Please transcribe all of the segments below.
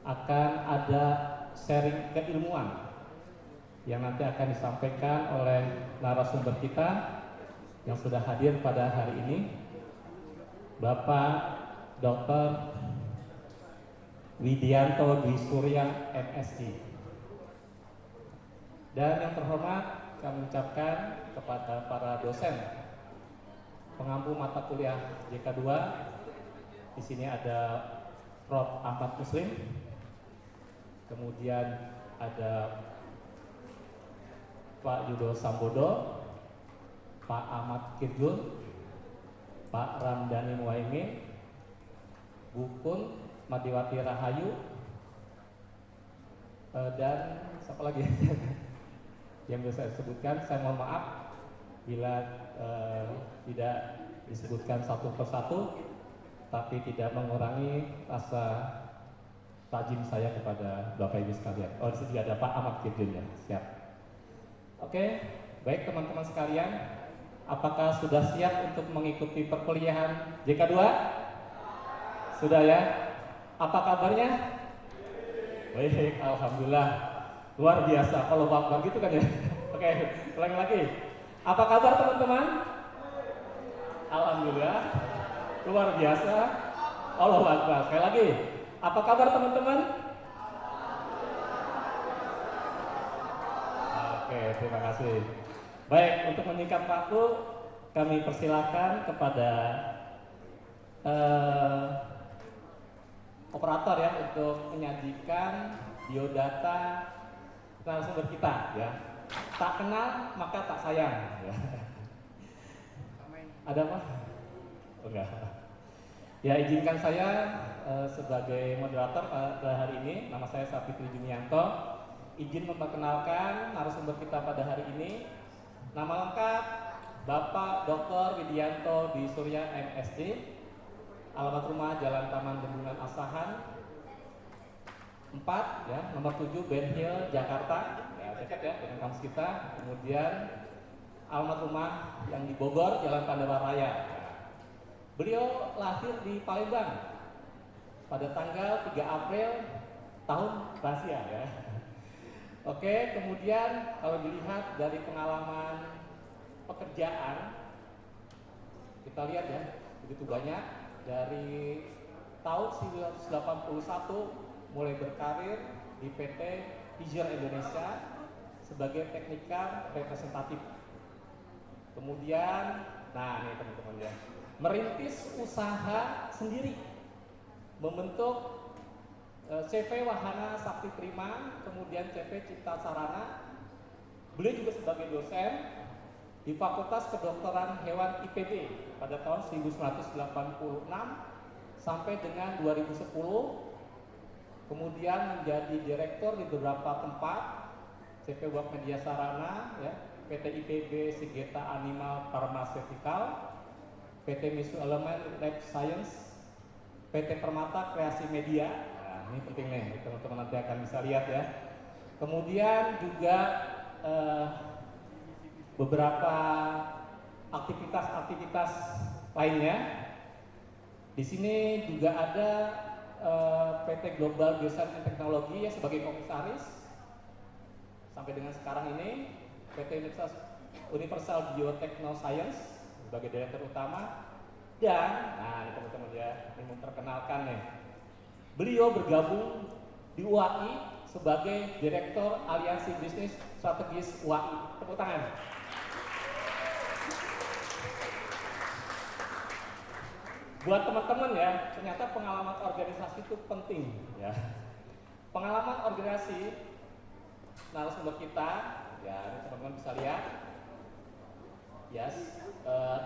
akan ada sharing keilmuan yang nanti akan disampaikan oleh narasumber kita yang sudah hadir pada hari ini, Bapak Dr. Widianto Dwi Surya MSc. Dan yang terhormat kami ucapkan kepada para dosen pengampu mata kuliah JK2. Di sini ada Prof. Ahmad Muslim, kemudian ada Pak Yudo Sambodo, Pak Ahmad Kirjun, Pak Ramdhani Muhaimin, Bu Kun Madiwati Rahayu, dan siapa lagi yang bisa saya sebutkan. Saya mohon maaf bila tidak disebutkan satu persatu, tapi tidak mengurangi rasa tajim saya kepada Bapak Ibu sekalian. Oh, di sini juga ada Pak Ahmad Kirjun ya, siap. Oke, baik teman-teman sekalian, apakah sudah siap untuk mengikuti perkuliahan JK2? Sudah ya? Apa kabarnya? Baik, alhamdulillah. Luar biasa. Kalau Bapak gitu kan ya. Oke, ulangi lagi. Apa kabar teman-teman? Alhamdulillah. Luar biasa. Allahu Akbar. Sekali lagi. Apa kabar teman-teman? Oke, terima kasih. Baik, untuk menyingkat waktu, kami persilakan kepada operator ya untuk menyajikan biodata narasumber kita ya. Tak kenal maka tak sayang ya. Ada apa? Enggak. Ya, izinkan saya sebagai moderator pada hari ini. Nama saya Sapitri Jumianto. Izin memperkenalkan narasumber kita pada hari ini. Nama lengkap Bapak Dr. Widianto Dwi Surya MSc. Alamat rumah Jalan Taman Bendungan Asahan 4 ya, nomor 7 Ben Hill, Jakarta. Ya, dekat ya dengan kampus kita. Kemudian alamat rumah yang di Bogor, Jalan Pandawa Raya. Beliau lahir di Palembang pada tanggal 3 April tahun rahasia ya. Oke, kemudian kalau dilihat dari pengalaman pekerjaan, kita lihat ya, begitu banyak. Dari tahun 1981 mulai berkarir di PT Pfizer Indonesia sebagai teknikal representatif. Kemudian, nah ini teman-teman ya, merintis usaha sendiri, membentuk CV Wahana Sakti Prima, kemudian CV Cipta Sarana. Beliau juga sebagai dosen di Fakultas Kedokteran Hewan IPB pada tahun 1986 sampai dengan 2010. Kemudian menjadi direktur di beberapa tempat, CV Wak Media Sarana, ya, PT IPB Sigeta Animal Pharmaceutical, PT Misu Elemen Lab Science, PT Permata Kreasi Media. Nah, ini penting nih, teman-teman nanti akan bisa lihat ya. Kemudian juga beberapa aktivitas-aktivitas lainnya. Di sini juga ada PT Global Bioscience and Technology ya, sebagai komisaris sampai dengan sekarang ini. PT Universal Biotechnoscience sebagai direktur utama. Dan, nah ini teman-teman ya, ini memperkenalkan nih, beliau bergabung di UAI sebagai Direktur Aliansi Bisnis Strategis UAI. Tepuk tangan. Buat teman-teman ya, ternyata pengalaman organisasi itu penting ya. Pengalaman organisasi narasumber kita, ya ini teman-teman bisa lihat. Yes,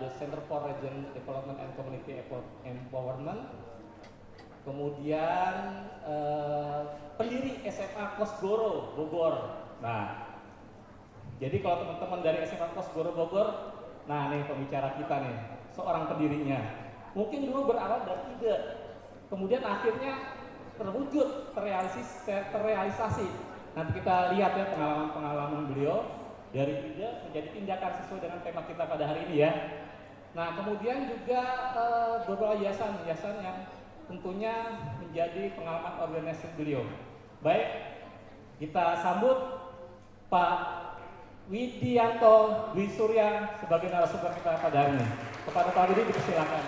the Center for Region Development and Community Empowerment. Kemudian pendiri SMA Kosgoro Bogor. Nah, jadi kalau teman-teman dari SMA Kosgoro Bogor, nah nih pembicara kita nih, seorang pendirinya. Mungkin dulu berawal dari ide, kemudian akhirnya terwujud, terrealisasi. Nanti kita lihat ya pengalaman-pengalaman beliau dari ide menjadi tindakan sesuai dengan tema kita pada hari ini ya. Nah, kemudian juga beberapa yayasan yang tentunya menjadi pengalaman organisasi beliau. Baik, kita sambut Pak Widianto Dwi Surya sebagai narasumber kita pada hari ini. Kepada Pak Widi dipersilakan.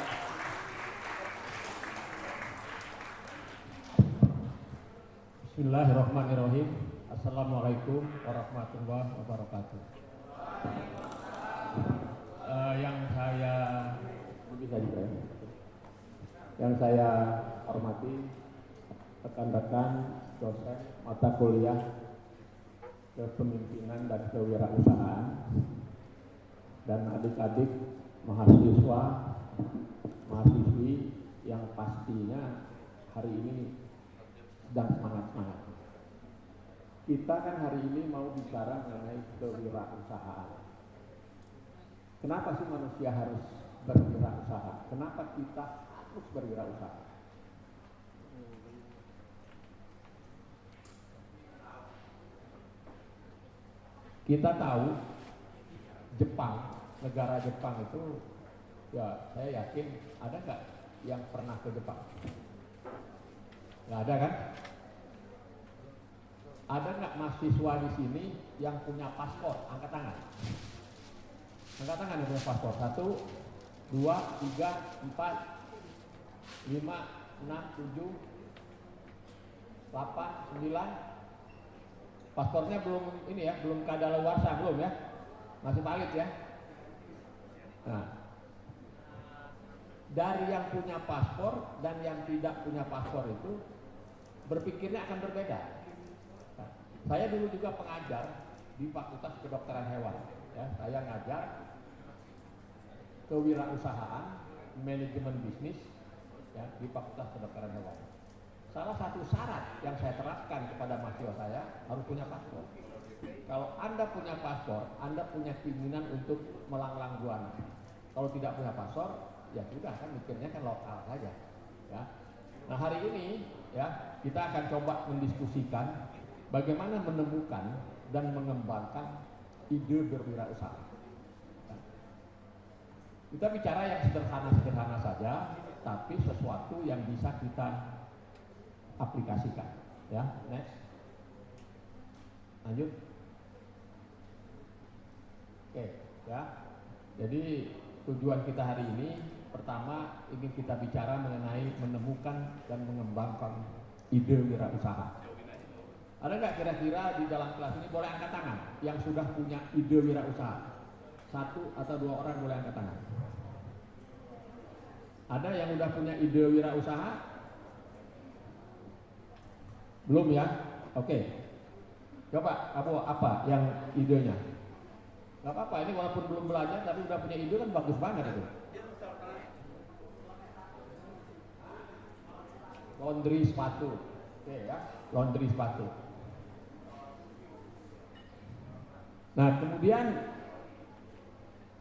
Bismillahirrahmanirrahim. Assalamualaikum warahmatullahi wabarakatuh. Yang saya hormati rekan-rekan dosen mata kuliah kepemimpinan dan kewirausahaan dan adik-adik mahasiswa mahasiswi yang pastinya hari ini sedang semangat-semangat. Kita kan hari ini mau bicara mengenai kewirausahaan. Kenapa sih manusia harus berwirausaha? Kenapa kita harus berwirausaha? Kita tahu Jepang, negara Jepang itu, ya saya yakin ada nggak yang pernah ke Jepang? Nggak ada kan? Ada nggak mahasiswa di sini yang punya paspor? Angkat tangan. Angkat tangan yang punya paspor. 1, 2, 3, 4, 5, 6, 7, 8, 9. Paspornya belum ini ya, belum kadaluarsa belum ya, masih valid ya. Nah, dari yang punya paspor dan yang tidak punya paspor itu berpikirnya akan berbeda. Nah, saya dulu juga pengajar di Fakultas Kedokteran Hewan. Ya, saya ngajar kewirausahaan, manajemen bisnis ya, di Fakultas Kedokteran Hewan. Salah satu syarat yang saya terapkan kepada mahasiswa saya harus punya paspor. Kalau Anda punya paspor, Anda punya keinginan untuk melanglang buana. Kalau tidak punya paspor, ya sudah kan mikirnya kan lokal saja. Ya. Nah hari ini ya kita akan coba mendiskusikan bagaimana menemukan dan mengembangkan ide berwirausaha. Ya. Kita bicara yang sederhana-sederhana saja, tapi sesuatu yang bisa kita aplikasikan. Ya, next. Lanjut. Oke, ya. Jadi tujuan kita hari ini pertama ingin kita bicara mengenai menemukan dan mengembangkan ide wirausaha. Ada nggak kira-kira di dalam kelas ini boleh angkat tangan yang sudah punya ide wirausaha? 1 atau 2 orang boleh angkat tangan. Ada yang udah punya ide wirausaha? Belum ya? Oke. Coba kamu apa yang idenya? Gak apa-apa, ini walaupun belum belajar tapi udah punya ide kan bagus banget itu. Laundry sepatu. Oke ya, laundry sepatu. Nah kemudian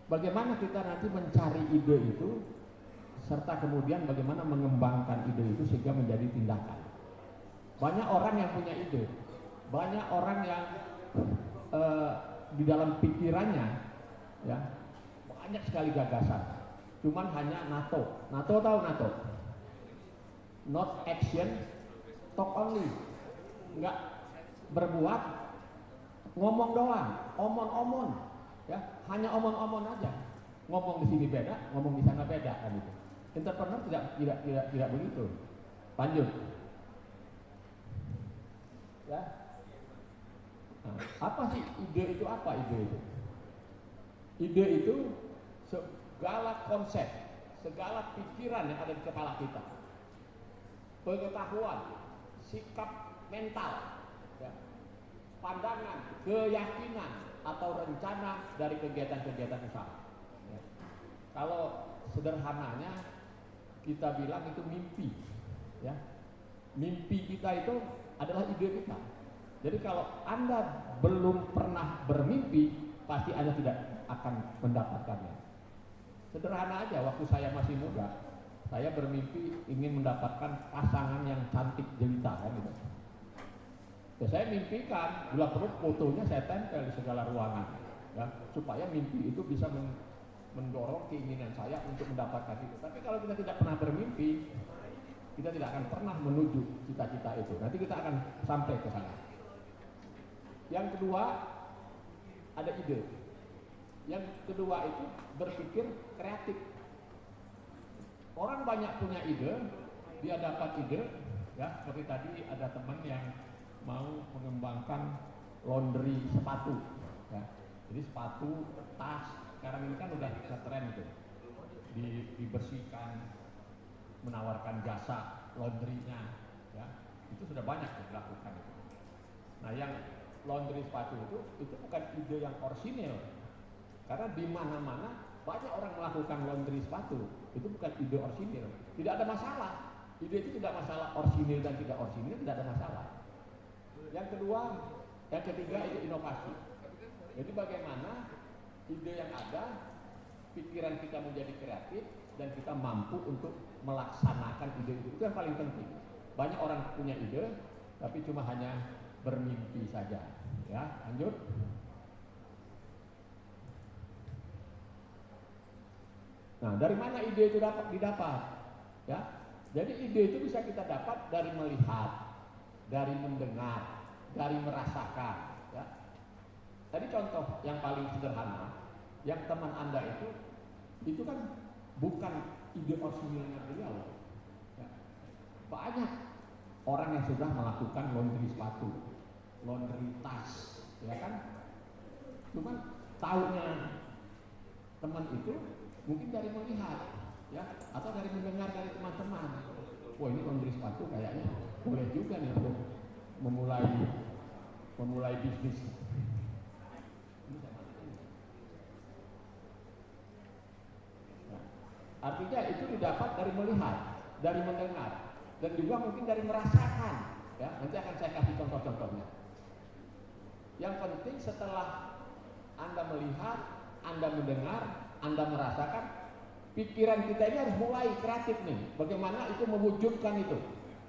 bagaimana kita nanti mencari ide itu serta kemudian bagaimana mengembangkan ide itu sehingga menjadi tindakan. Banyak orang yang punya ide, banyak orang yang di dalam pikirannya ya banyak sekali gagasan, cuman hanya NATO tahu NATO, not action, talk only, nggak berbuat, ngomong doang, omon ya, hanya omon aja, ngomong di sini beda, ngomong di sana beda kan itu. Entrepreneur tidak begitu. Lanjut. Ya. Nah, apa sih ide itu? Apa ide itu? Ide itu segala konsep, segala pikiran yang ada di kepala kita, pengetahuan, sikap mental, ya, pandangan, keyakinan atau rencana dari kegiatan-kegiatan usaha. Ya. Kalau sederhananya kita bilang itu mimpi, ya. Mimpi kita itu adalah ide kita. Jadi kalau Anda belum pernah bermimpi, pasti Anda tidak akan mendapatkannya. Sederhana aja, waktu saya masih muda, saya bermimpi ingin mendapatkan pasangan yang cantik jelita kan gitu. Ya, saya mimpikan, bila perlu fotonya saya tempel di segala ruangan, ya, supaya mimpi itu bisa mendorong keinginan saya untuk mendapatkan itu. Tapi kalau kita tidak pernah bermimpi, kita tidak akan pernah menuju cita-cita itu. Nanti kita akan sampai ke sana. Yang kedua, ada ide. Yang kedua itu berpikir kreatif. Orang banyak punya ide, dia dapat ide, ya seperti tadi ada teman yang mau mengembangkan laundry sepatu, ya. Jadi sepatu, tas, sekarang ini kan udah tren itu, dibersihkan, menawarkan jasa laundrynya, ya itu sudah banyak dilakukan. Nah yang laundry sepatu itu bukan ide yang orisinil, karena di mana-mana banyak orang melakukan laundry sepatu, itu bukan ide orisinil, tidak ada masalah. Ide itu tidak masalah, orisinil dan tidak orisinil tidak ada masalah. Yang ketiga itu inovasi. Jadi bagaimana ide yang ada, pikiran kita menjadi kreatif dan kita mampu untuk melaksanakan ide itu yang paling penting. Banyak orang punya ide, tapi cuma hanya bermimpi saja. Ya, lanjut. Nah, dari mana ide itu didapat? Ya, jadi ide itu bisa kita dapat dari melihat, dari mendengar, dari merasakan. Ya. Tadi contoh yang paling sederhana, yang teman Anda itu kan bukan ide orisinilnya beliau. Ya. Banyak orang yang sudah melakukan laundry sepatu, laundry tas, ya kan? Cuman taunya teman itu mungkin dari melihat, ya, atau dari mendengar dari teman-teman. Wah ini laundry sepatu kayaknya boleh juga nih untuk memulai bisnis. Nah, artinya itu didapat dari melihat, dari mendengar, dan juga mungkin dari merasakan. Ya, nanti akan saya kasih contoh-contohnya. Yang penting setelah Anda melihat, Anda mendengar, Anda merasakan, pikiran kita ini harus mulai kreatif nih. Bagaimana itu mewujudkan itu.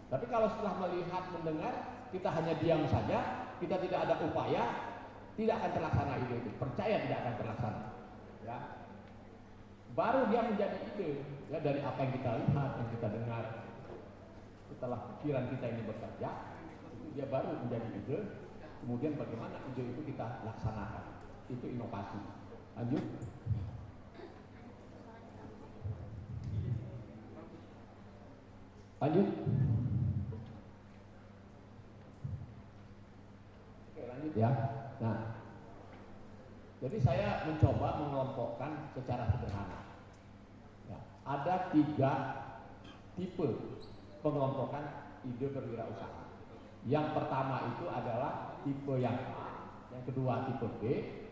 Tapi kalau setelah melihat, mendengar, kita hanya diam saja, kita tidak ada upaya, tidak akan terlaksana ide itu. Percaya tidak akan terlaksana. Ya. Baru dia menjadi ide, ya, dari apa yang kita lihat, yang kita dengar. Setelah pikiran kita ini bekerja, itu dia baru menjadi ide. Kemudian bagaimana ide itu kita laksanakan. Itu inovasi. Lanjut. Lanjut. Oke, lanjut ya. Nah, jadi saya mencoba mengelompokkan secara sederhana. Ya, ada 3 tipe pengelompokan ide berwirausaha. Yang pertama itu adalah tipe yang A, yang kedua tipe B,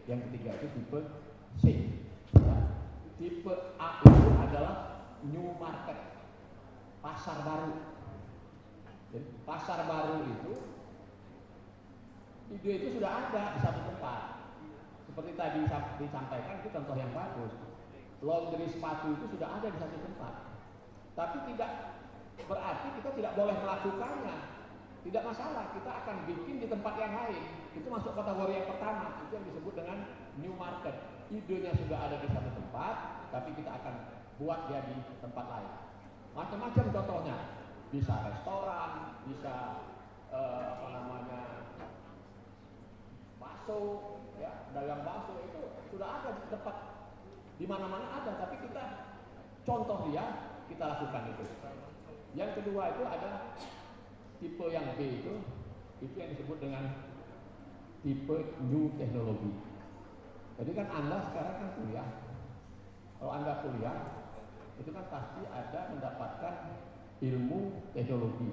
yang ketiga itu tipe C. Ya. Tipe A itu adalah new market, pasar baru. Jadi, pasar baru itu ide itu sudah ada di satu tempat. Seperti tadi disampaikan, itu contoh yang bagus. Laundry sepatu itu sudah ada di satu tempat. Tapi tidak berarti kita tidak boleh melakukannya. Tidak masalah, kita akan bikin di tempat yang lain. Itu masuk kategori yang pertama, itu yang disebut dengan new market. Idenya sudah ada di satu tempat, tapi kita akan buat dia di tempat lain. Macam-macam contohnya, bisa restoran, bisa bakso, ya, dagang bakso itu sudah ada di tempat, di mana-mana ada, tapi kita contoh dia, kita lakukan itu. Yang kedua itu ada tipe yang B itu yang disebut dengan tipe new teknologi. Jadi kan Anda sekarang kan kuliah, kalau Anda kuliah itu kan pasti ada mendapatkan ilmu teknologi.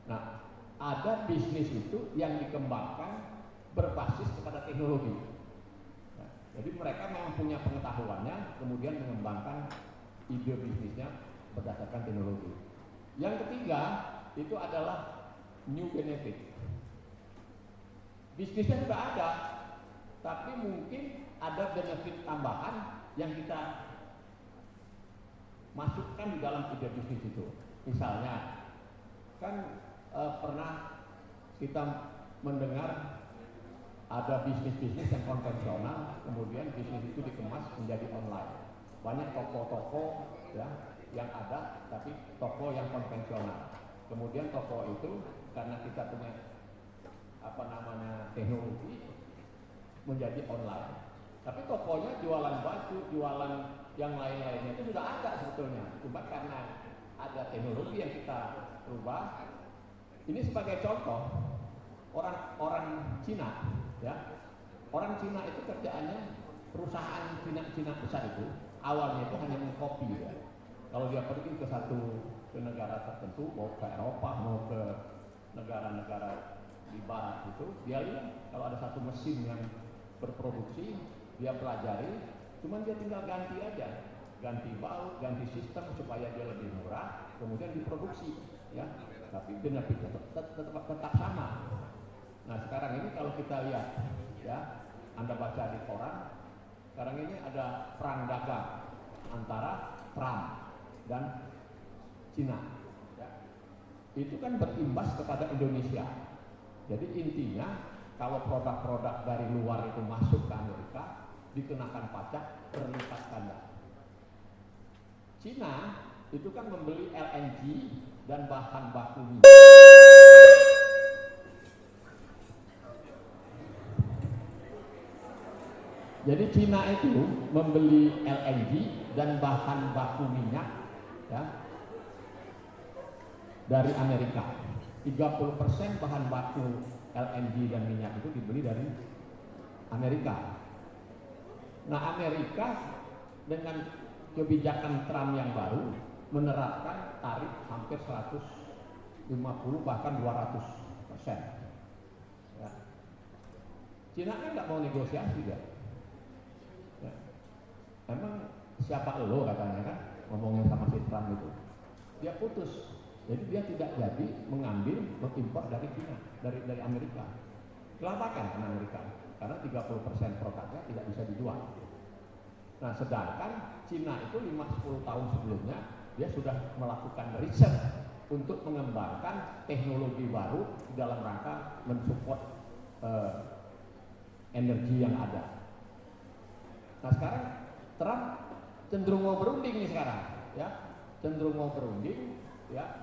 Nah, ada bisnis itu yang dikembangkan berbasis kepada teknologi. Nah, jadi mereka memang punya pengetahuannya, kemudian mengembangkan ide bisnisnya berdasarkan teknologi. Yang ketiga itu adalah new benefit. Bisnisnya sudah ada, tapi mungkin ada benefit tambahan yang kita masukkan di dalam ide bisnis itu. Misalnya, kan pernah kita mendengar ada bisnis-bisnis yang konvensional, kemudian bisnis itu dikemas menjadi online. Banyak toko-toko, ya, yang ada, tapi toko yang konvensional. Kemudian toko itu karena kita punya teknologi menjadi online. Tapi tokonya jualan baju, jualan yang lain-lainnya itu sudah ada sebetulnya. Cuma karena ada teknologi yang kita rubah. Ini sebagai contoh, orang Cina, ya, orang Cina itu kerjaannya perusahaan Cina besar itu awalnya itu hanya mengkopi, ya. Kalau dia pergi ke negara tertentu, mau ke Eropa, mau ke negara-negara di Barat itu, dia lihat kalau ada satu mesin yang berproduksi, dia pelajari, cuman dia tinggal ganti aja, ganti baut, ganti sistem supaya dia lebih murah, kemudian diproduksi, ya. Tapi benefit tetap sama. Nah sekarang ini kalau kita lihat, ya, Anda baca di koran, sekarang ini ada perang dagang antara Trump dan Cina, ya. Itu kan berimbas kepada Indonesia. Jadi intinya kalau produk-produk dari luar itu masuk ke Amerika dikenakan pajak berlipat ganda. Cina itu kan membeli LNG dan bahan baku minyak. Jadi Cina itu membeli LNG dan bahan baku minyak, ya, dari Amerika. 30% bahan baku LNG dan minyak itu dibeli dari Amerika. Nah Amerika dengan kebijakan Trump yang baru menerapkan tarif hampir 150 bahkan 200%. Ya. Cina kan nggak mau negosiasi, ya. Ya. Emang siapa lo katanya kan ngomongin sama si Trump itu. Dia putus. Jadi dia tidak jadi mengimpor dari Cina, dari Amerika. Kelabakan kan Amerika, karena 30% produknya tidak bisa dijual. Nah sedangkan Cina itu 5-10 tahun sebelumnya dia sudah melakukan riset untuk mengembangkan teknologi baru dalam rangka mensupport energi yang ada. Nah sekarang Trump cenderung mau berunding nih sekarang, ya, cenderung mau berunding, ya.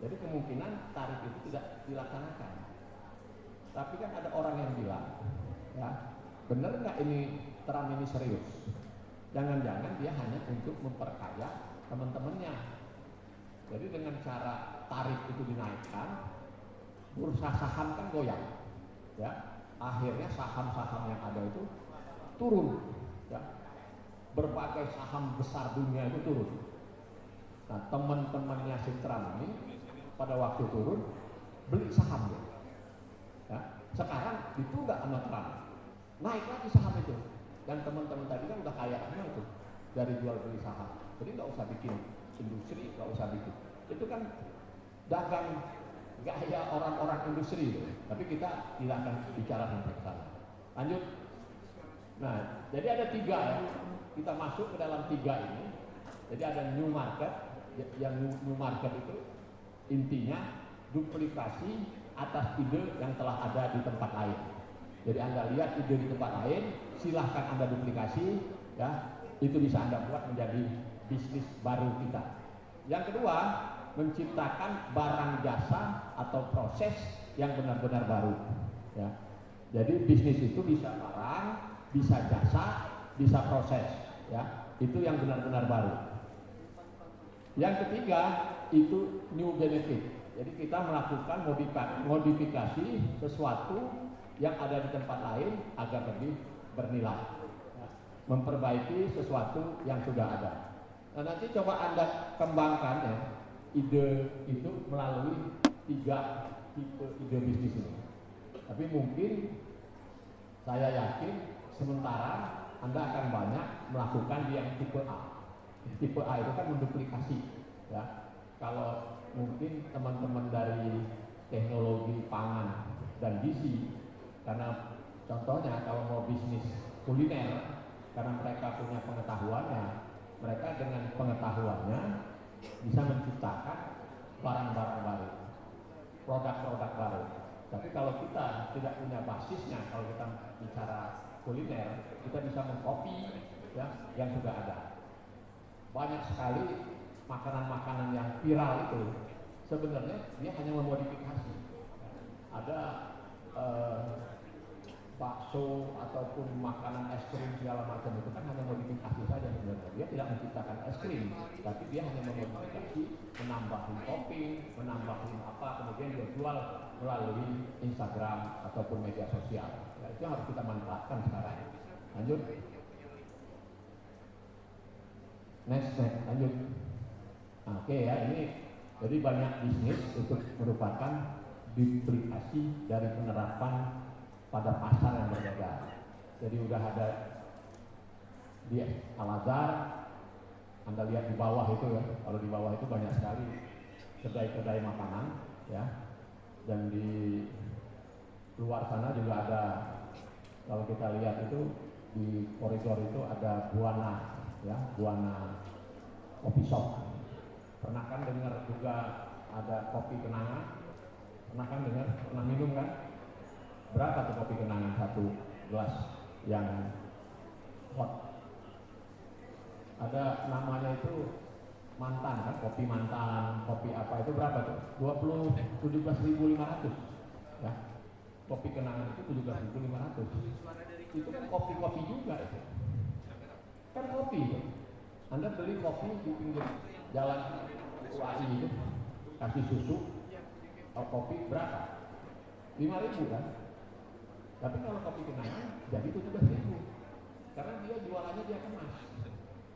Jadi kemungkinan tarif itu tidak dilaksanakan. Tapi kan ada orang yang bilang, ya, benar nggak ini Trump ini serius? Jangan-jangan dia hanya untuk memperkaya teman-temannya. Jadi dengan cara tarif itu dinaikkan, bursa saham kan goyang, ya. Akhirnya saham-saham yang ada itu turun, ya. Berbagai saham besar dunia itu turun. Nah teman-temannya si Trump ini pada waktu turun beli saham, ya. Sekarang ditunda sama Trump, naik lagi saham itu, dan teman-teman tadi kan udah kaya semua itu dari jual beli saham. Jadi nggak usah bikin industri, nggak usah bikin, itu kan dagang gaya orang-orang industri itu. Tapi kita tidak akan bicara sampai ke sana. Lanjut. Nah jadi ada 3, ya. Kita masuk ke dalam 3 ini. Jadi ada new market. Yang new market itu intinya duplikasi atas ide yang telah ada di tempat lain. Jadi Anda lihat ide di tempat lain, silahkan Anda duplikasi, ya, itu bisa Anda buat menjadi bisnis baru kita. Yang kedua, menciptakan barang jasa atau proses yang benar-benar baru, ya. Jadi bisnis itu bisa barang, bisa jasa, bisa proses, ya. Itu yang benar-benar baru. Yang ketiga itu new benefit. Jadi kita melakukan modifikasi sesuatu yang ada di tempat lain agar lebih bernilai, ya. Memperbaiki sesuatu yang sudah ada. Nah nanti coba Anda kembangkan, ya, ide itu melalui 3 tipe ide bisnis ini. Tapi mungkin saya yakin sementara Anda akan banyak melakukan yang tipe A. Tipe A itu kan menduplikasi, ya. Kalau mungkin teman-teman dari teknologi pangan dan gizi, karena contohnya kalau mau bisnis kuliner, karena mereka punya pengetahuannya, mereka dengan pengetahuannya bisa menciptakan barang-barang baru, produk-produk baru. Tapi kalau kita tidak punya basisnya, kalau kita bicara kuliner, kita bisa mengcopy, ya, yang sudah ada. Banyak sekali makanan-makanan yang viral itu sebenarnya dia hanya memodifikasi. Ada bakso ataupun makanan es krim segala macam itu kan hanya modifikasi saja sebenarnya. Dia tidak menciptakan es krim, tapi dia hanya memodifikasi, menambahin topping, menambahin apa, kemudian dia jual melalui Instagram ataupun media sosial. Ya, itu yang harus kita manfaatkan sekarang. Lanjut. Next, lanjut. Oke ya, ini jadi banyak bisnis itu merupakan duplikasi dari penerapan pada pasar yang berbeda. Jadi udah ada di Al-Azhar, Anda lihat di bawah itu ya, kalau di bawah itu banyak sekali kedai-kedai makanan ya, dan di luar sana juga ada, kalau kita lihat itu di koridor itu ada Buana ya, Buana Coffee Shop. Pernah kan dengar juga ada kopi kenangan? Pernah kan dengar? Pernah minum kan? Berapa tuh kopi kenangan satu gelas yang hot? Ada namanya itu mantan kan, kopi mantan, kopi apa itu berapa tuh? 17.500 ya. Kopi kenangan itu 17.500. Itu kan kopi-kopi juga itu. Kan kopi itu. Anda beli kopi di pinggir jalan UAI itu, kasih susu, kopi berapa? 5.000 kan? Tapi kalau kopi kenangan jadi 17.000, karena dia jualannya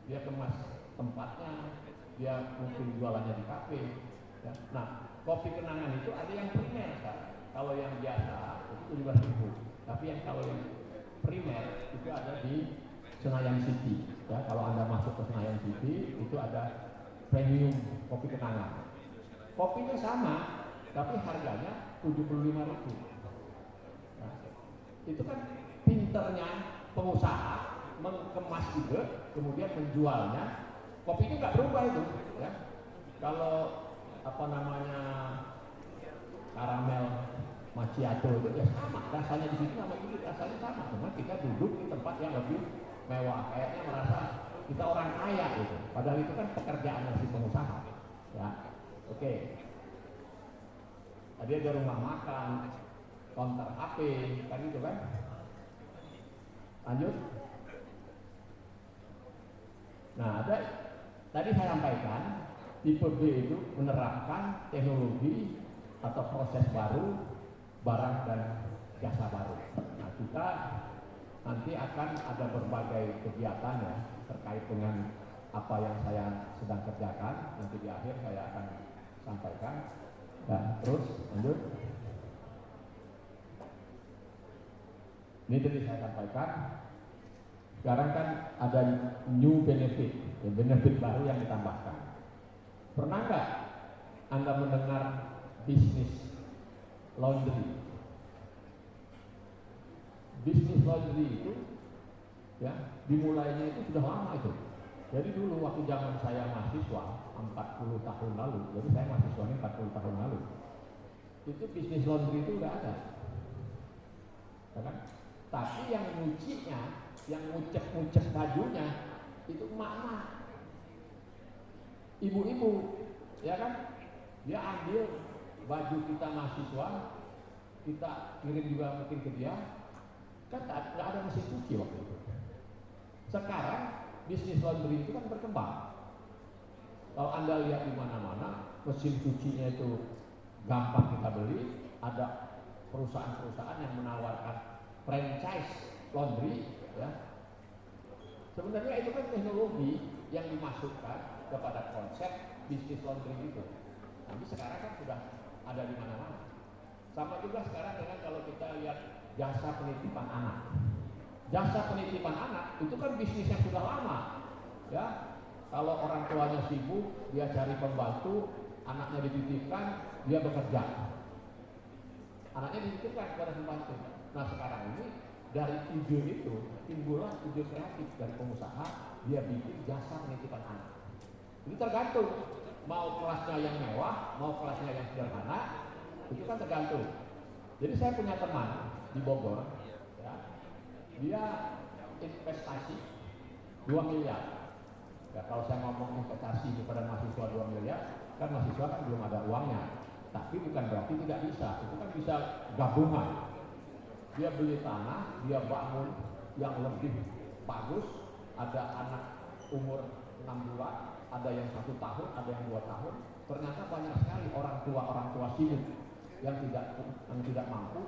dia kemas tempatnya, dia mungkin jualannya di kafe. Ya. Nah, kopi kenangan itu ada yang primer kan? Kalau yang biasa itu 17.000, tapi yang kalau yang primer itu ada di Senayan City. Ya, kalau Anda masuk ke Senayan City itu ada premium kopi kenangan. Kopinya sama, tapi harganya 75.000. Itu kan pinternya pengusaha mengemas juga, kemudian menjualnya. Kopi itu nggak berubah itu, ya. Kalau apa namanya karamel macchiato itu ya sama, rasanya di sini sama ini rasanya sama, cuma kita duduk di tempat yang lebih mewah, kayaknya merasa kita orang kaya gitu. Padahal itu kan pekerjaan si pengusaha, ya. Oke. Tadi ada rumah makan, konter HP, kan gitu kan? Lanjut. Nah, ada tadi saya sampaikan tipe B itu menerapkan teknologi atau proses baru, barang dan jasa baru. Nah, kita nanti akan ada berbagai kegiatan ya terkait dengan apa yang saya sedang kerjakan. Nanti di akhir saya akan sampaikan. Dan terus lanjut. Ini tadi saya sampaikan. Sekarang kan ada new benefit, ya, benefit baru yang ditambahkan. Pernah nggak Anda mendengar bisnis laundry? Bisnis laundry itu, ya, dimulainya itu sudah lama itu. Jadi dulu waktu zaman saya mahasiswa 40 tahun lalu, jadi saya mahasiswanya 40 tahun lalu, itu bisnis laundry itu udah ada, ya kan? Tapi yang nyucinya, yang ngucek-ngucek bajunya itu emak-emak, ibu-ibu, ya kan? Dia ambil baju kita mahasiswa, kita kirim juga mungkin ke dia, kan nggak ada mesin cuci waktu itu. Sekarang bisnis laundry itu kan berkembang. Kalau Anda lihat di mana-mana, mesin cucinya itu gampang kita beli. Ada perusahaan-perusahaan yang menawarkan franchise laundry, ya. Sebenarnya itu kan teknologi yang dimasukkan kepada konsep bisnis laundry itu. Tapi sekarang kan sudah ada di mana-mana. Sama juga sekarang dengan kalau kita lihat jasa penitipan anak. Jasa penitipan anak itu kan bisnis yang sudah lama, ya. Kalau orang tuanya sibuk, dia cari pembantu, anaknya dititipkan, dia bekerja. Anaknya dititipkan kepada pembantu. Nah sekarang ini dari ide itu timbullah ide kreatif dari pengusaha, dia bikin jasa penitipan anak. Ini tergantung mau kelasnya yang mewah, mau kelasnya yang sederhana, itu kan tergantung. Jadi saya punya teman di Bogor, ya, dia investasi 2 miliar Ya, kalau saya ngomong investasi kepada mahasiswa 2 miliar, kan mahasiswa kan belum ada uangnya. Tapi bukan berarti tidak bisa. Itu kan bisa gabungan. Dia beli tanah, dia bangun yang lebih bagus. Ada anak umur 6 bulan, ada yang 1 tahun, ada yang 2 tahun. Ternyata banyak sekali orang tua sibuk yang tidak mampu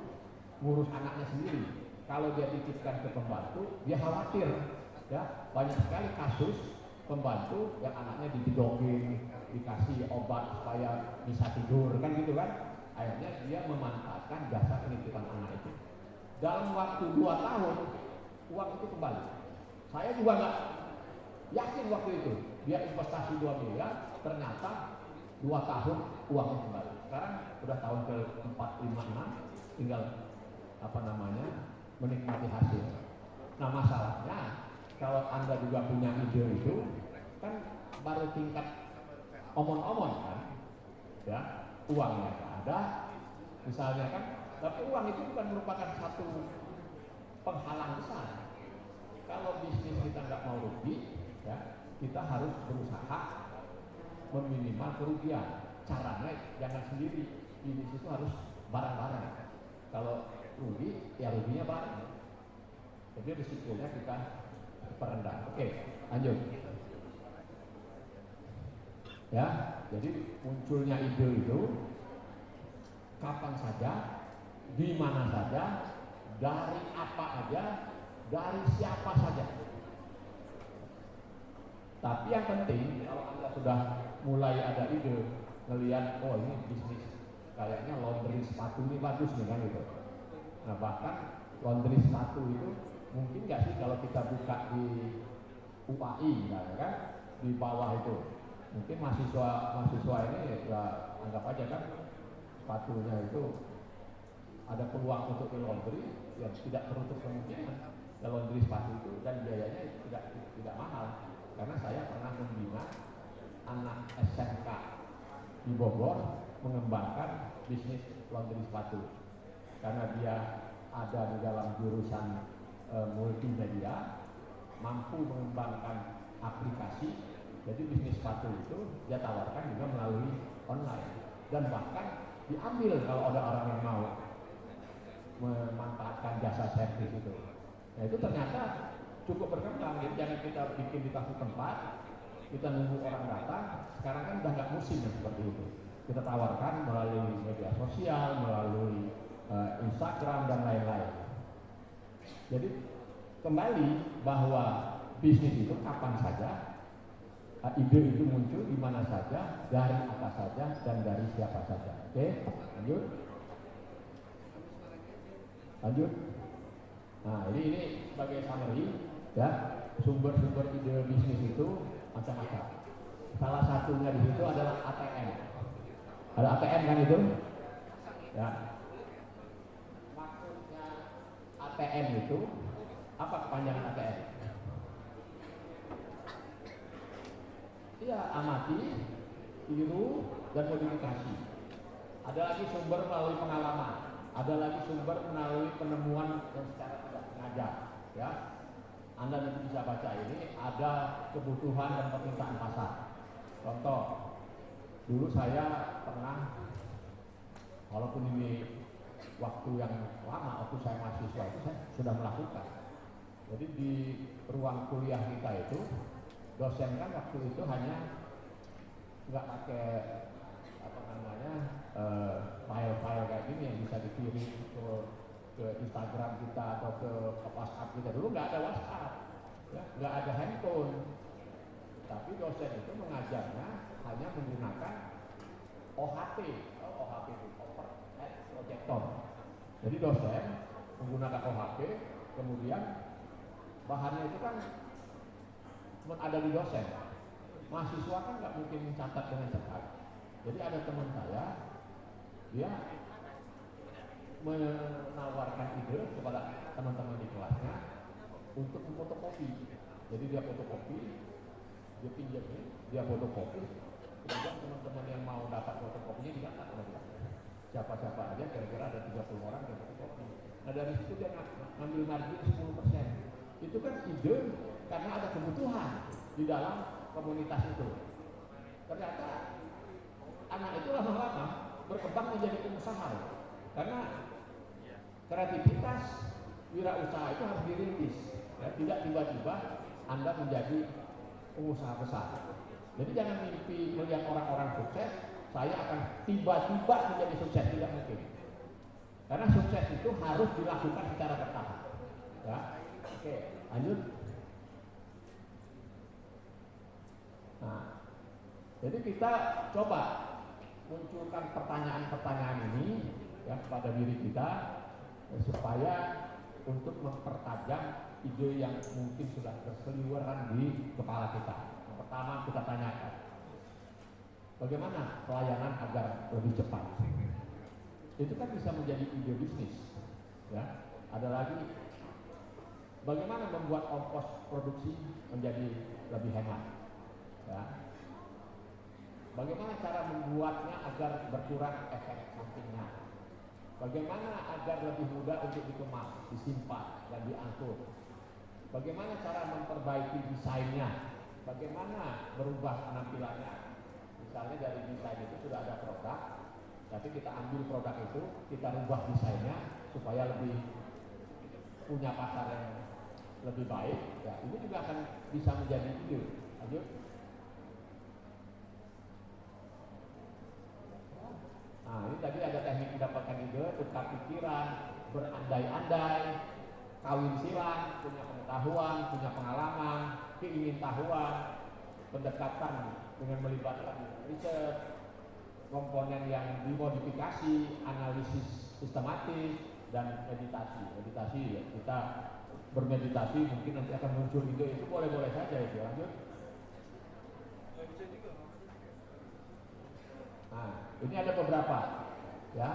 ngurus anaknya sendiri. Kalau dia titipkan ke pembantu, dia khawatir. Ya, banyak sekali kasus pembantu yang anaknya dijodohin, dikasih obat supaya bisa tidur, kan gitu kan. Akhirnya dia memanfaatkan jasa penitipan anak itu. Dalam waktu 2 tahun, uang itu kembali. Saya juga nggak yakin waktu itu. Dia investasi 2 miliar, ternyata 2 tahun uangnya kembali. Sekarang udah tahun ke-4, 5, 6, tinggal menikmati hasil. Nah, masalahnya kalau Anda juga punya ide itu, kan baru tingkat omon-omon kan, ya, uangnya ada, misalnya kan, tapi uang itu bukan merupakan satu penghalang besar. Kalau bisnis kita nggak mau rugi, ya, kita harus berusaha meminimal kerugian. Caranya jangan sendiri, bisnis itu harus bareng-bareng. Kalau rugi, ya ruginya bareng. Jadi risikonya kita perendah. Oke, lanjut. Ya, jadi munculnya ide itu kapan saja, di mana saja, dari apa aja, dari siapa saja. Tapi yang penting kalau Anda sudah mulai ada ide, ngelihat oh ini bisnis kayaknya laundry sepatu ini bagus nih kan gitu. Nah, bahkan laundry sepatu itu mungkin nggak sih kalau kita buka di UAI kan, di bawah itu mungkin mahasiswa ini ya anggap aja kan sepatunya itu ada peluang untuk di laundry, ya tidak tertutup kemungkinan ya laundry sepatu itu, dan biayanya tidak mahal. Karena saya pernah membina anak SMK di Bogor mengembangkan bisnis laundry sepatu, karena dia ada di dalam jurusan multimedia, mampu mengembangkan aplikasi. Jadi bisnis sepatu itu dia tawarkan juga melalui online, dan bahkan diambil kalau ada orang yang mau memanfaatkan jasa servis itu. Nah, itu ternyata cukup berkembang. Jadi jangan kita bikin di satu tempat, kita nunggu orang datang. Sekarang kan udah nggak musim seperti itu. Kita tawarkan melalui media sosial, melalui Instagram dan lain-lain. Jadi kembali bahwa bisnis itu kapan saja, ide itu muncul di mana saja, dari apa saja, dan dari siapa saja. Oke, lanjut. Nah, ini sebagai summary, ya, sumber-sumber ide bisnis itu macam-macam. Salah satunya di situ adalah ATM. Ada ATM kan itu? Ya. Maksudnya ATM itu apa kepanjangan ATM? Iya, amati, tiru, dan modifikasi. Ada lagi sumber melalui pengalaman, ada lagi sumber melalui penemuan yang secara tidak sengaja. Ya, Anda nanti bisa baca ini, ada kebutuhan dan permintaan pasar. Contoh, dulu saya pernah, walaupun ini waktu yang lama, waktu saya mahasiswa itu saya sudah melakukan. Jadi di ruang kuliah kita itu, dosen kan waktu itu hanya nggak pakai file-file kayak gini yang bisa dikirim ke Instagram kita atau ke WhatsApp kita. Dulu nggak ada WhatsApp, ya, nggak ada handphone. Tapi dosen itu mengajarnya hanya menggunakan OHP, OHP itu overhead projector. Jadi dosen menggunakan OHP, kemudian bahannya itu kan ada di dosen. Mahasiswa kan nggak mungkin mencatat dengan cepat. Jadi ada teman saya, dia menawarkan ide kepada teman-teman di kelasnya untuk memfotokopi. Jadi dia fotokopi, dia pinjamin, dia fotokopi, kemudian teman-teman yang mau dapat fotokopinya dicatat oleh dia. Siapa-siapa aja, kira-kira ada 30 orang yang fotokopi. Nah, dari situ dia ngambil margin 10%. Itu kan ide karena ada kebutuhan di dalam komunitas itu. Ternyata anak itu lama-lama berkembang menjadi pengusaha, karena kreativitas wirausaha itu harus dirintis, ya, tidak tiba-tiba Anda menjadi pengusaha besar. Jadi jangan mimpi melihat orang-orang sukses, saya akan tiba-tiba menjadi sukses, tidak mungkin. Karena sukses itu harus dilakukan secara bertahap. Ya, oke, lanjut. Nah, jadi kita coba munculkan pertanyaan-pertanyaan ini ya kepada diri kita supaya untuk mempertajam ide yang mungkin sudah berseliweran di kepala kita. Yang pertama kita tanyakan, bagaimana pelayanan agar lebih cepat? Itu kan bisa menjadi ide bisnis. Ya, ada lagi, bagaimana membuat ongkos produksi menjadi lebih hemat? Ya. Bagaimana cara membuatnya agar berkurang efek sampingnya? Bagaimana agar lebih mudah untuk dikemas, disimpan, dan diangkut? Bagaimana cara memperbaiki desainnya? Bagaimana berubah penampilannya? Misalnya dari desain itu sudah ada produk, tapi kita ambil produk itu, kita rubah desainnya supaya lebih punya pasar yang lebih baik. Ya, ini juga akan bisa menjadi ide. Lanjut. Nah, ini tadi ada teknik mendapatkan ide, tukar pikiran, berandai-andai, kawin silang, punya pengetahuan, punya pengalaman, keingintahuan, pendekatan dengan melibatkan riset, komponen yang dimodifikasi, analisis sistematis, dan meditasi. Meditasi ya, kita bermeditasi mungkin nanti akan muncul ide, itu boleh-boleh saja itu. Lanjut. Nah, ini ada beberapa, ya.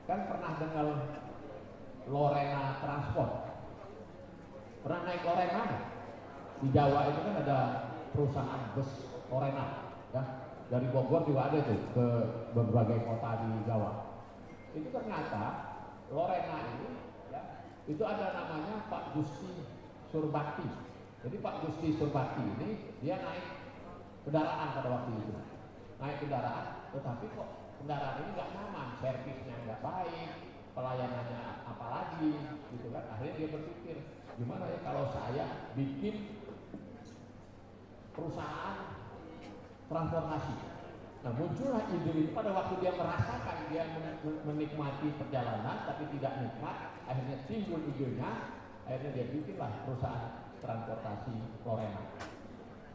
Kan pernah dengar Lorena Transport. Pernah naik Lorena? Di Jawa itu kan ada perusahaan bus Lorena, ya. Dari Bogor juga ada tuh ke berbagai kota di Jawa. Itu ternyata Lorena ini, ya, itu ada namanya Pak Gusti Surbakti. Jadi Pak Gusti Surbakti ini dia naik kendaraan pada waktu itu. Naik kendaraan, tetapi kok kendaraan ini nggak nyaman, servisnya nggak baik, pelayanannya apalagi, gitu kan. Akhirnya dia berpikir, gimana ya kalau saya bikin perusahaan transformasi. Nah, muncullah ide ini pada waktu dia merasakan dia menikmati perjalanan tapi tidak nikmat, akhirnya timbul idenya, akhirnya dia bikinlah perusahaan transportasi Lorena.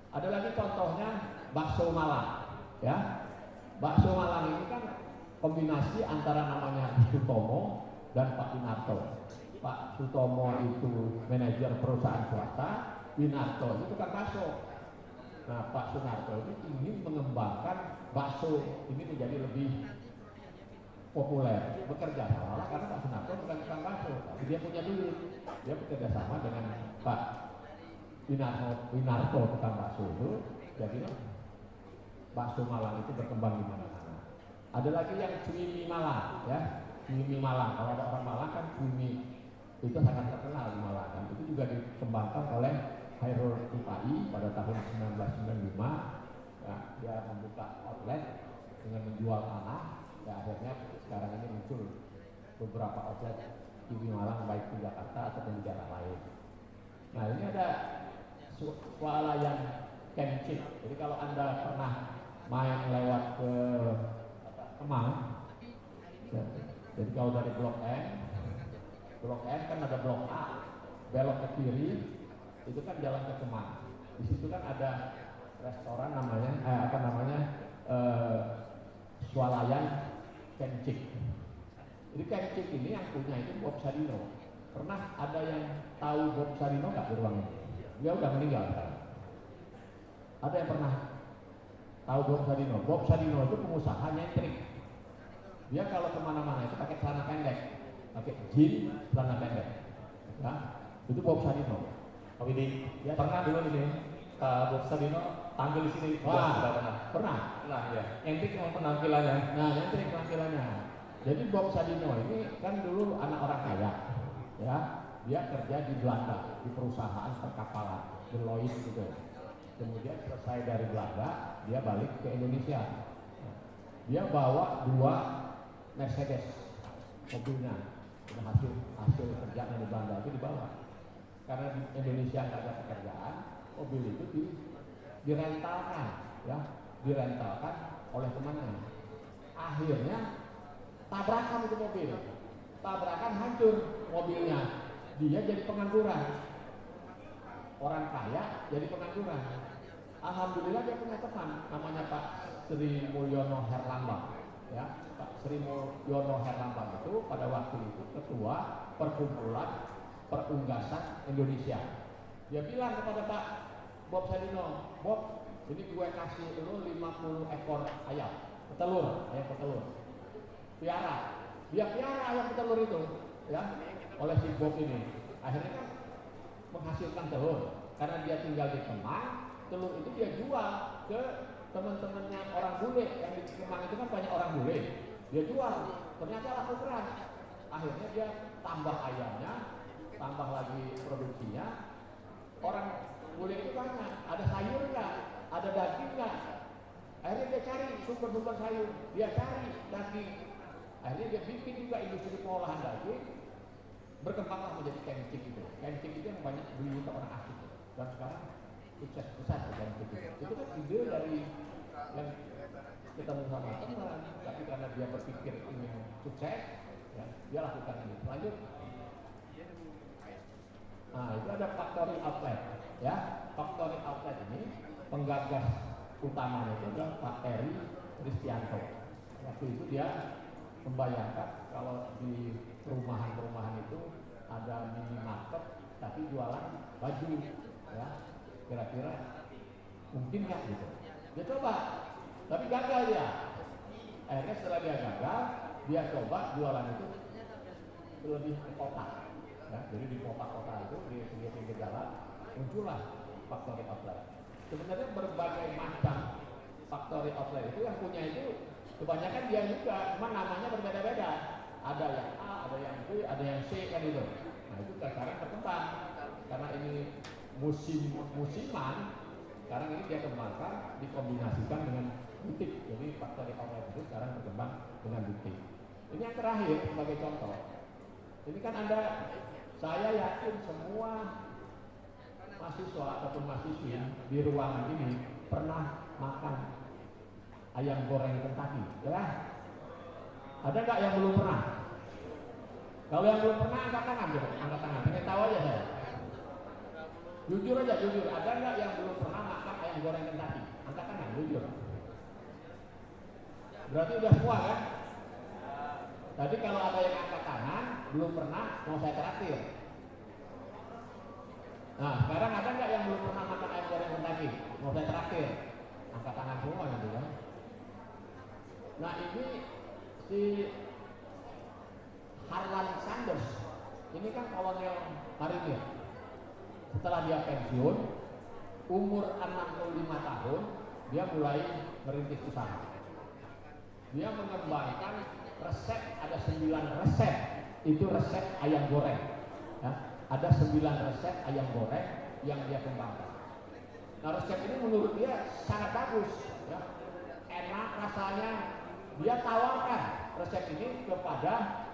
Ada lagi contohnya bakso Malang. Ya, bakso Malang ini kan kombinasi antara namanya Sutomo dan Pak Winarto. Pak Sutomo itu manajer perusahaan swasta, Winarto itu tukang bakso. Nah, Pak Sunarto ini ingin mengembangkan bakso ini menjadi lebih populer, bekerja sama karena Pak Sunarto bukan tukang bakso, tapi dia punya duit, dia bekerja sama dengan Pak Winarto tukang bakso itu, jadi bakso Malang itu berkembang di mana-mana. Ada lagi yang Cwimi Malang, ya, Cwimi Malang. Kalau ada orang Malang kan Cwimi itu sangat terkenal di Malang. Dan itu juga dikembangkan oleh Hairul Ipai pada tahun 1995. Ya, dia membuka outlet dengan menjual tanah. Ya, akhirnya sekarang ini muncul beberapa outlet Cwimi Malang baik di Jakarta ataupun di daerah lain. Nah, ini ada swalayan Kencik. Jadi kalau Anda pernah main lewat ke Kemang, jadi kalau dari Blok M kan ada Blok A, belok ke kiri, itu kan jalan ke Kemang. Di situ kan ada restoran namanya, Swalayan Kencik. Jadi Kencik ini yang punya itu Bob Sadino. Pernah ada yang tahu Bob Sadino nggak di ruang ini? Dia udah meninggal sekarang. Ada yang pernah tahu Bob Sadino? Bob Sadino itu pengusaha nyentrik. Dia kalau kemana-mana itu pakai celana pendek, pakai jeans, celana pendek. Ya, itu Bob Sadino. Pak Widi, Ya, pernah dulu ini Bob Sadino tampil di sini? Wah, pernah. pernah. Nah, ya. Nyentrik memang penampilannya. Nah, nyentrik penampilannya. Jadi Bob Sadino ini kan dulu anak orang kaya, ya. Dia kerja di Belanda di perusahaan perkapalan, Deloitte gitu. kemudian selesai dari Belanda, dia balik ke Indonesia. Dia bawa 2 Mercedes mobilnya, hasil kerjaan di Belanda itu dibawa. Karena di Indonesia nggak ada pekerjaan, mobil itu direntalkan, ya, direntalkan oleh temannya. Akhirnya tabrakan itu mobil, tabrakan hancur mobilnya, dia jadi pengangguran. Orang kaya jadi pengangguran. Alhamdulillah dia punya teman, namanya Pak Sri Mulyono Herlambang, ya. Pak Sri Mulyono Herlambang itu pada waktu itu ketua perkumpulan perunggasan Indonesia. Dia bilang kepada Pak Bob Sadino, Bob, ini gue kasih lu 50 ekor ayam petelur, piara. Dia piara ayam petelur itu, ya, oleh si Bob ini. Akhirnya kan menghasilkan telur. Karena dia tinggal di Kemang, telur itu dia jual ke teman-temannya orang bule. Yang di Kemang itu kan banyak orang bule. Dia jual, ternyata laku keras. Akhirnya dia tambah ayamnya, tambah lagi produksinya. Orang bule itu banyak, ada sayur nggak, ada daging nggak. Akhirnya dia cari sumber-sumber sayur, dia cari daging. Akhirnya dia bikin juga industri pengolahan daging. Berkembanglah menjadi kencing itu. Kencing itu yang banyak dulu orang asing. Dan sekarang sukses besar kencing itu. Itu kan ide dari yang ketemu sama teman, tapi karena dia berpikir ingin sukses, ya, dia lakukan ini. Lanjut. Nah, itu ada factory outlet, ya. Factory outlet ini penggagas utamanya itu adalah Pak Eri Kristianto. Waktu itu dia membayangkan kalau di perumahan-perumahan itu ada minimarket tapi jualan baju, ya. Kira-kira mungkin nggak gitu. Dia coba, tapi gagal dia. Akhirnya setelah dia gagal, dia coba jualan itu lebih ke kota. Ya, jadi di kota-kota itu, di pinggir-pinggir jalan, muncullah factory outlet. Sebenarnya berbagai macam factory outlet itu yang punya itu kebanyakan dia juga, cuma namanya berbeda-beda. Ada yang A, ada yang B, ada yang C kan itu. Nah itu sekarang berkembang karena ini musiman. Sekarang ini dia kembangkan, dikombinasikan dengan butik. Jadi factory outlet itu sekarang berkembang dengan butik. Ini yang terakhir sebagai contoh. Ini kan Anda, saya yakin semua mahasiswa ataupun mahasiswi di ruangan ini pernah makan ayam goreng Kentucky, ya? Ada nggak yang belum pernah? Kalau yang belum pernah angkat tangan, gitu. Angkat tangan. Pengen tahu aja saya. Jujur aja, jujur. Ada nggak yang belum pernah makan ayam goreng Kentucky? Angkat tangan, jujur. Berarti udah semua kan? Tadi kalau ada yang angkat tangan belum pernah, mau saya traktir. Nah, sekarang ada nggak yang belum pernah makan ayam goreng Kentucky? Mau saya traktir. Angkat tangan semua gitu kan? Nah ini si Harlan Sanders, ini kan kolonel marinir. Setelah dia pensiun, umur 65 tahun, dia mulai merintis usaha. Dia mengembangkan resep, ada 9 resep, itu resep ayam goreng. Ya, ada 9 resep ayam goreng yang dia kembangkan. Nah resep ini menurut dia sangat bagus, ya. Enak rasanya. Dia tawarkan resep ini kepada,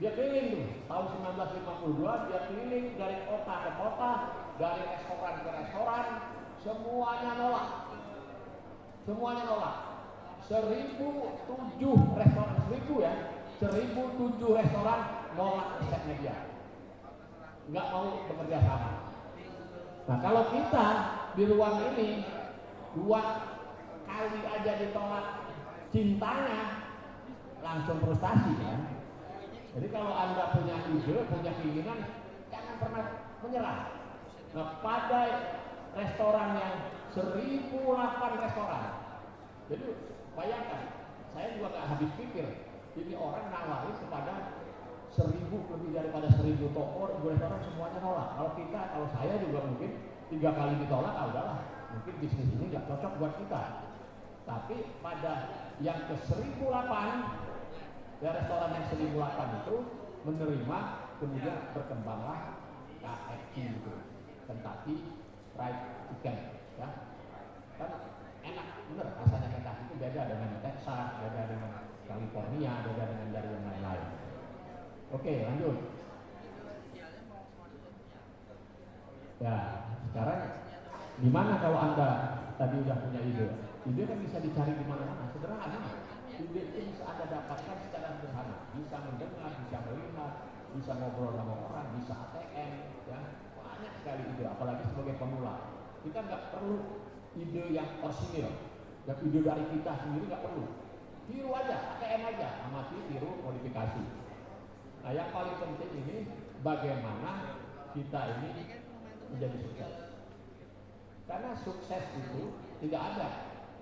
dia keliling tuh, tahun 1952 dia keliling dari kota ke kota, dari restoran ke restoran, semuanya nolak. Semuanya nolak. 1007 restoran, 1007 restoran nolak resepnya dia. Nggak mau bekerja sama. Nah kalau kita di ruang ini 2 kali aja ditolak cintanya, langsung frustasi kan. Jadi kalau Anda punya ide, punya keinginan, jangan pernah menyerah. Nah pada restoran yang 1008 restoran, jadi bayangkan, saya juga gak habis pikir, ini orang nawarin kepada 1000, lebih daripada 1000 toko, restoran semuanya nolak. Kalau saya juga mungkin 3 kali ditolak, udahlah, mungkin bisnis ini gak cocok buat kita. Tapi pada yang ke 1008, ya restoran yang 1008 itu menerima, kemudian berkembanglah KFC itu, Kentucky Fried Chicken. ya. Kan enak bener rasanya Kentucky itu beda dengan Texas, beda dengan California, beda dengan dari yang lain-lain. Oke, lanjut. Ya, sekarang gimana kalau Anda tadi udah punya ide? Ide kan bisa dicari di mana-mana, sederhana. Ide itu bisa Anda dapatkan secara sederhana, bisa mendengar, bisa melihat, bisa ngobrol sama orang, bisa ATM, ya banyak sekali ide. Apalagi sebagai pemula, kita nggak perlu ide yang orsinil, dan ide dari kita sendiri nggak perlu. Tiru aja, ATM aja, amati, tiru, modifikasi. Nah, yang paling penting ini bagaimana kita ini menjadi sukses. Karena sukses itu tidak ada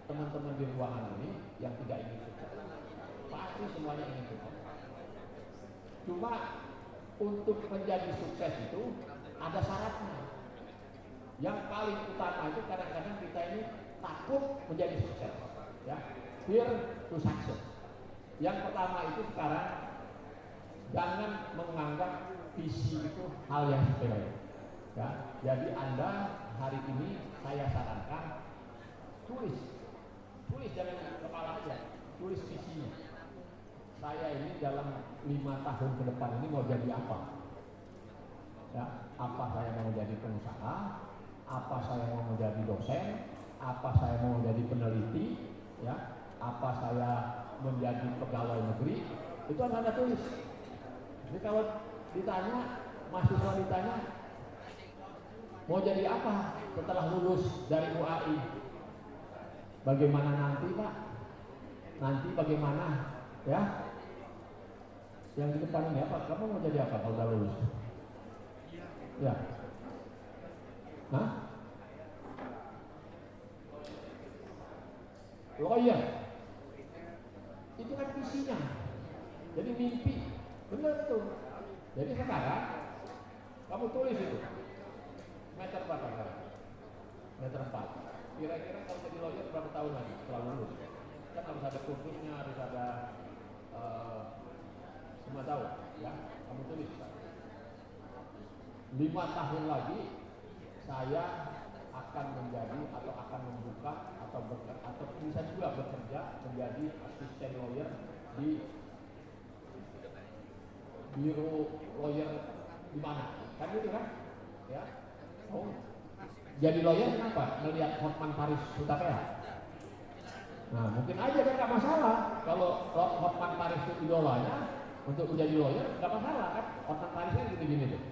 teman-teman di ruangan ini yang tidak ingin sukses. Pasti semuanya ingin sukses. Cuma untuk menjadi sukses itu ada syaratnya. Yang paling utama itu kadang-kadang kita ini takut menjadi sukses, ya, fear to success. Yang pertama itu sekarang jangan menganggap visi itu hal yang sepele. Ya, jadi Anda hari ini saya sarankan tulis dengan kepala aja, tulis visinya. Saya ini dalam 5 tahun ke depan ini mau jadi apa? Ya, apa saya mau jadi pengusaha? Apa saya mau menjadi dosen? Apa saya mau menjadi peneliti? Ya, apa saya menjadi pegawai negeri? Itu Anda tulis. Jadi kalau ditanya, mahasiswa ditanya, mau jadi apa setelah lulus dari UAI? Bagaimana nanti, Pak? Nanti bagaimana? Ya? Yang di depan ini apa? Kamu mau jadi apa kalau udah lulus? Ya. Hah? Lawyer. Itu kan visinya. Jadi mimpi. Benar tuh. Jadi sekarang kamu tulis itu. Meter berapa sekarang? Meter 4. Kira-kira kalau jadi lawyer berapa tahun lagi setelah lulus? Kan harus ada kursusnya, harus ada semua tahun, ya. Kamu tulis. 5 tahun lagi saya akan menjadi atau akan membuka atau bisa juga bekerja menjadi asisten lawyer di biro lawyer di mana? Kan gitu kan? Ya. Oh, jadi lawyer kenapa? Melihat Hotman Paris Hutapea. Nah, mungkin aja kan nggak masalah kalau Hotman Paris itu idolanya untuk menjadi lawyer, nggak masalah kan? Hotman Paris kan gini-gini tuh,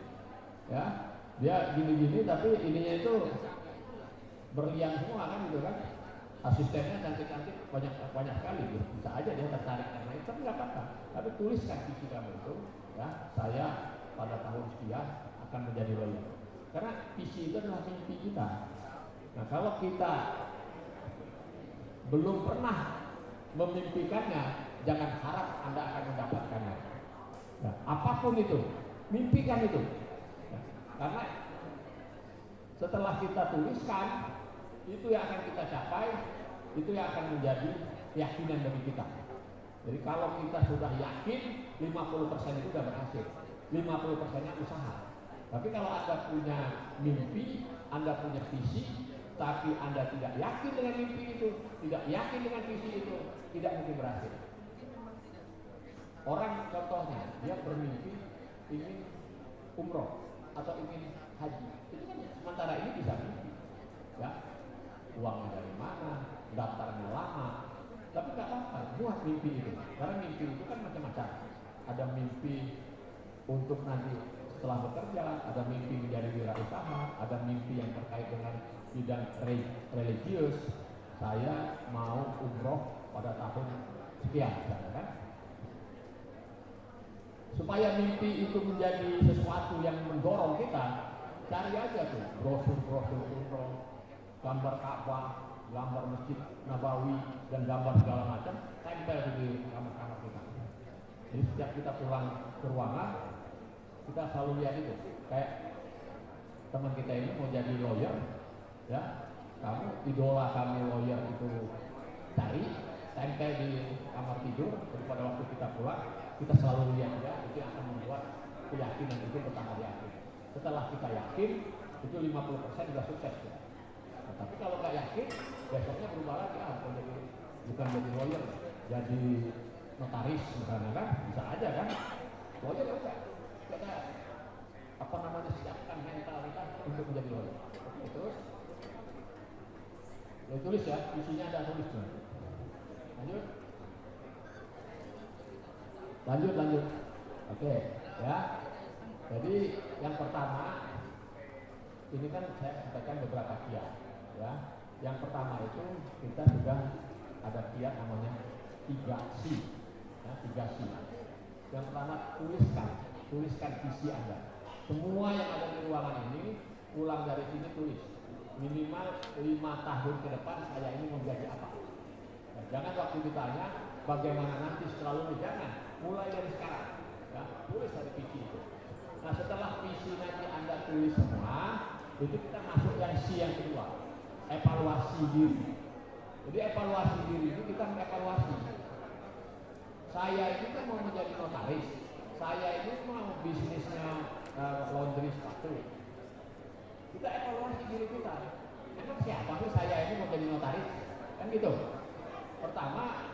ya, dia gini-gini tapi ininya itu berlian semua kan gitu kan? Asistennya cantik-cantik banyak sekali, gitu. Bisa aja dia tertarik karena itu, tapi nggak apa-apa. Tapi tuliskan visi kamu itu, ya, saya pada tahun sekian akan menjadi lawyer. Karena visi itu adalah mimpi kita. Nah, kalau kita belum pernah memimpikannya, jangan harap Anda akan mendapatkannya. Nah, apapun itu, mimpikan itu. Nah, karena setelah kita tuliskan, itu yang akan kita capai, itu yang akan menjadi keyakinan bagi kita. Jadi kalau kita sudah yakin, 50% itu sudah berhasil, 50%-nya usaha. Tapi kalau Anda punya mimpi, Anda punya visi, tapi Anda tidak yakin dengan mimpi itu, tidak yakin dengan visi itu, tidak mungkin berhasil. Orang contohnya, dia bermimpi ingin umroh atau ingin haji, itu kan sementara ini bisa mimpi, ya, uangnya dari mana, daftarnya lama, tapi nggak apa-apa, buat mimpi itu. Karena mimpi itu kan macam-macam. Ada mimpi untuk nanti setelah bekerja, ada mimpi menjadi wirausaha, ada mimpi yang terkait dengan bidang religius. Saya mau umroh pada tahun sekian, kan? Supaya mimpi itu menjadi sesuatu yang mendorong kita, cari aja tuh brosur-brosur umroh, gambar Ka'bah, gambar Masjid Nabawi, dan gambar segala macam, tempel di kamar-kamar kita. Jadi setiap kita pulang ke ruangan, kita selalu lihat itu. Kayak teman kita ini mau jadi lawyer, ya, kamu idola kami lawyer itu cari, tempel di kamar tidur. Pada waktu kita pulang, kita selalu lihat ya, itu yang akan membuat keyakinan itu bertambah yakin. Setelah kita yakin, itu 50% sudah sukses ya. Tapi kalau nggak yakin, besoknya berubah lagi, bukan jadi lawyer, jadi notaris misalnya kan, bisa aja kan. Lawyer ya udah, kita siapkan mental kita untuk menjadi lawyer. Oke, terus lo tulis ya, isinya ada tulis tuh. Lanjut. Oke, ya. Jadi yang pertama, ini kan saya sampaikan beberapa kiat, ya. Yang pertama itu kita sudah ada kiat namanya 3C, ya, 3C. Yang pertama, tuliskan visi Anda. Semua yang ada di ruangan ini, pulang dari sini tulis. Minimal 5 tahun ke depan saya ini mau menjadi apa. Nah, jangan waktu ditanya bagaimana nanti setelah lulus, jangan. Mulai dari sekarang, ya, tulis dari visi itu. Nah, setelah visi nanti Anda tulis semua, itu kita masuk yang C yang kedua, evaluasi diri. Jadi evaluasi diri ini kita mengevaluasi. Saya ini kan mau menjadi notaris, saya ini mau bisnisnya laundry sepatu. Kita evaluasi diri kita. Emang siapa sih saya ini mau jadi notaris? Kan gitu. Pertama,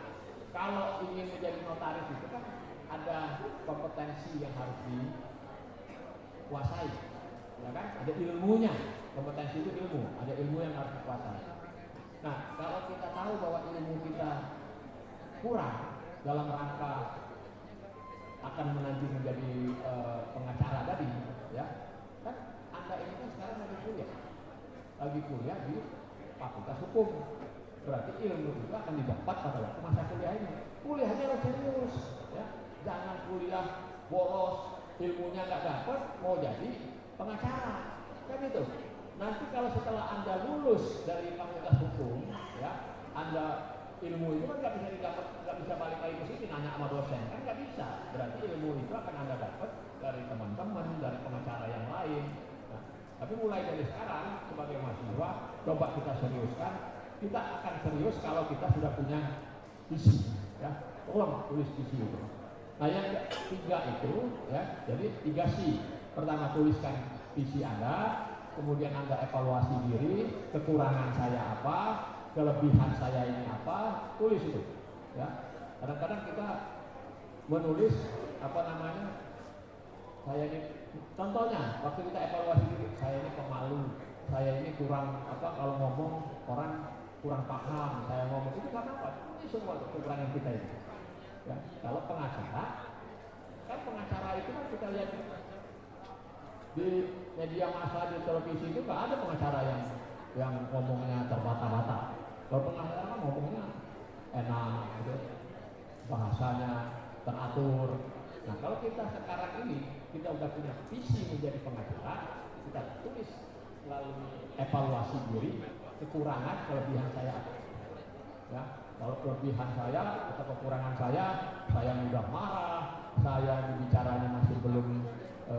kalau ingin menjadi notaris itu kan ada kompetensi yang harus dikuasai, ya kan? Ada ilmunya. Kompetensi itu ilmu, ada ilmu yang harus dikuasai. Nah, kalau kita tahu bahwa ilmu kita kurang dalam rangka akan menanti menjadi pengacara tadi, ya kan? Anda ini kan sekarang lagi kuliah di Fakultas Hukum. Berarti ilmu itu akan didapat pada waktu masa kuliah ini. Kuliahnya harus serius, ya. Jangan kuliah boros, ilmunya nggak dapat, mau jadi pengacara, kan itu. Nanti kalau setelah Anda lulus dari Fakultas Hukum, ya, Anda ilmu itu kan nggak bisa didapat, nggak bisa balik lagi ke sini nanya sama dosen, kan nggak bisa. Berarti ilmu itu akan Anda dapat dari teman-teman, dari pengacara yang lain. Nah, tapi mulai dari sekarang sebagai mahasiswa, coba kita seriuskan. Kita akan serius kalau kita sudah punya visi, ya. Tolong tulis visi itu. Nah, yang ketiga itu, ya, jadi 3C. Pertama, tuliskan visi Anda, kemudian Anda evaluasi diri, kekurangan saya apa, kelebihan saya ini apa, tulis itu, ya. Kadang-kadang kita menulis saya ini, contohnya waktu kita evaluasi diri, saya ini pemalu, saya ini kurang kalau ngomong orang kurang paham, saya ngomong itu karena apa? Ini semua kekurangan kita ini. Ya, kalau pengacara, kan pengacara itu kan kita lihat di media massa, di televisi itu nggak ada pengacara yang ngomongnya terbata-bata. Kalau pengacara kan ngomongnya enak, gitu, bahasanya teratur. Nah, kalau kita sekarang ini kita udah punya visi menjadi pengacara, kita tulis lalu evaluasi diri, kekurangan, kelebihan saya apa. Ya, kalau kelebihan saya atau kekurangan saya mudah marah, saya bicaranya masih belum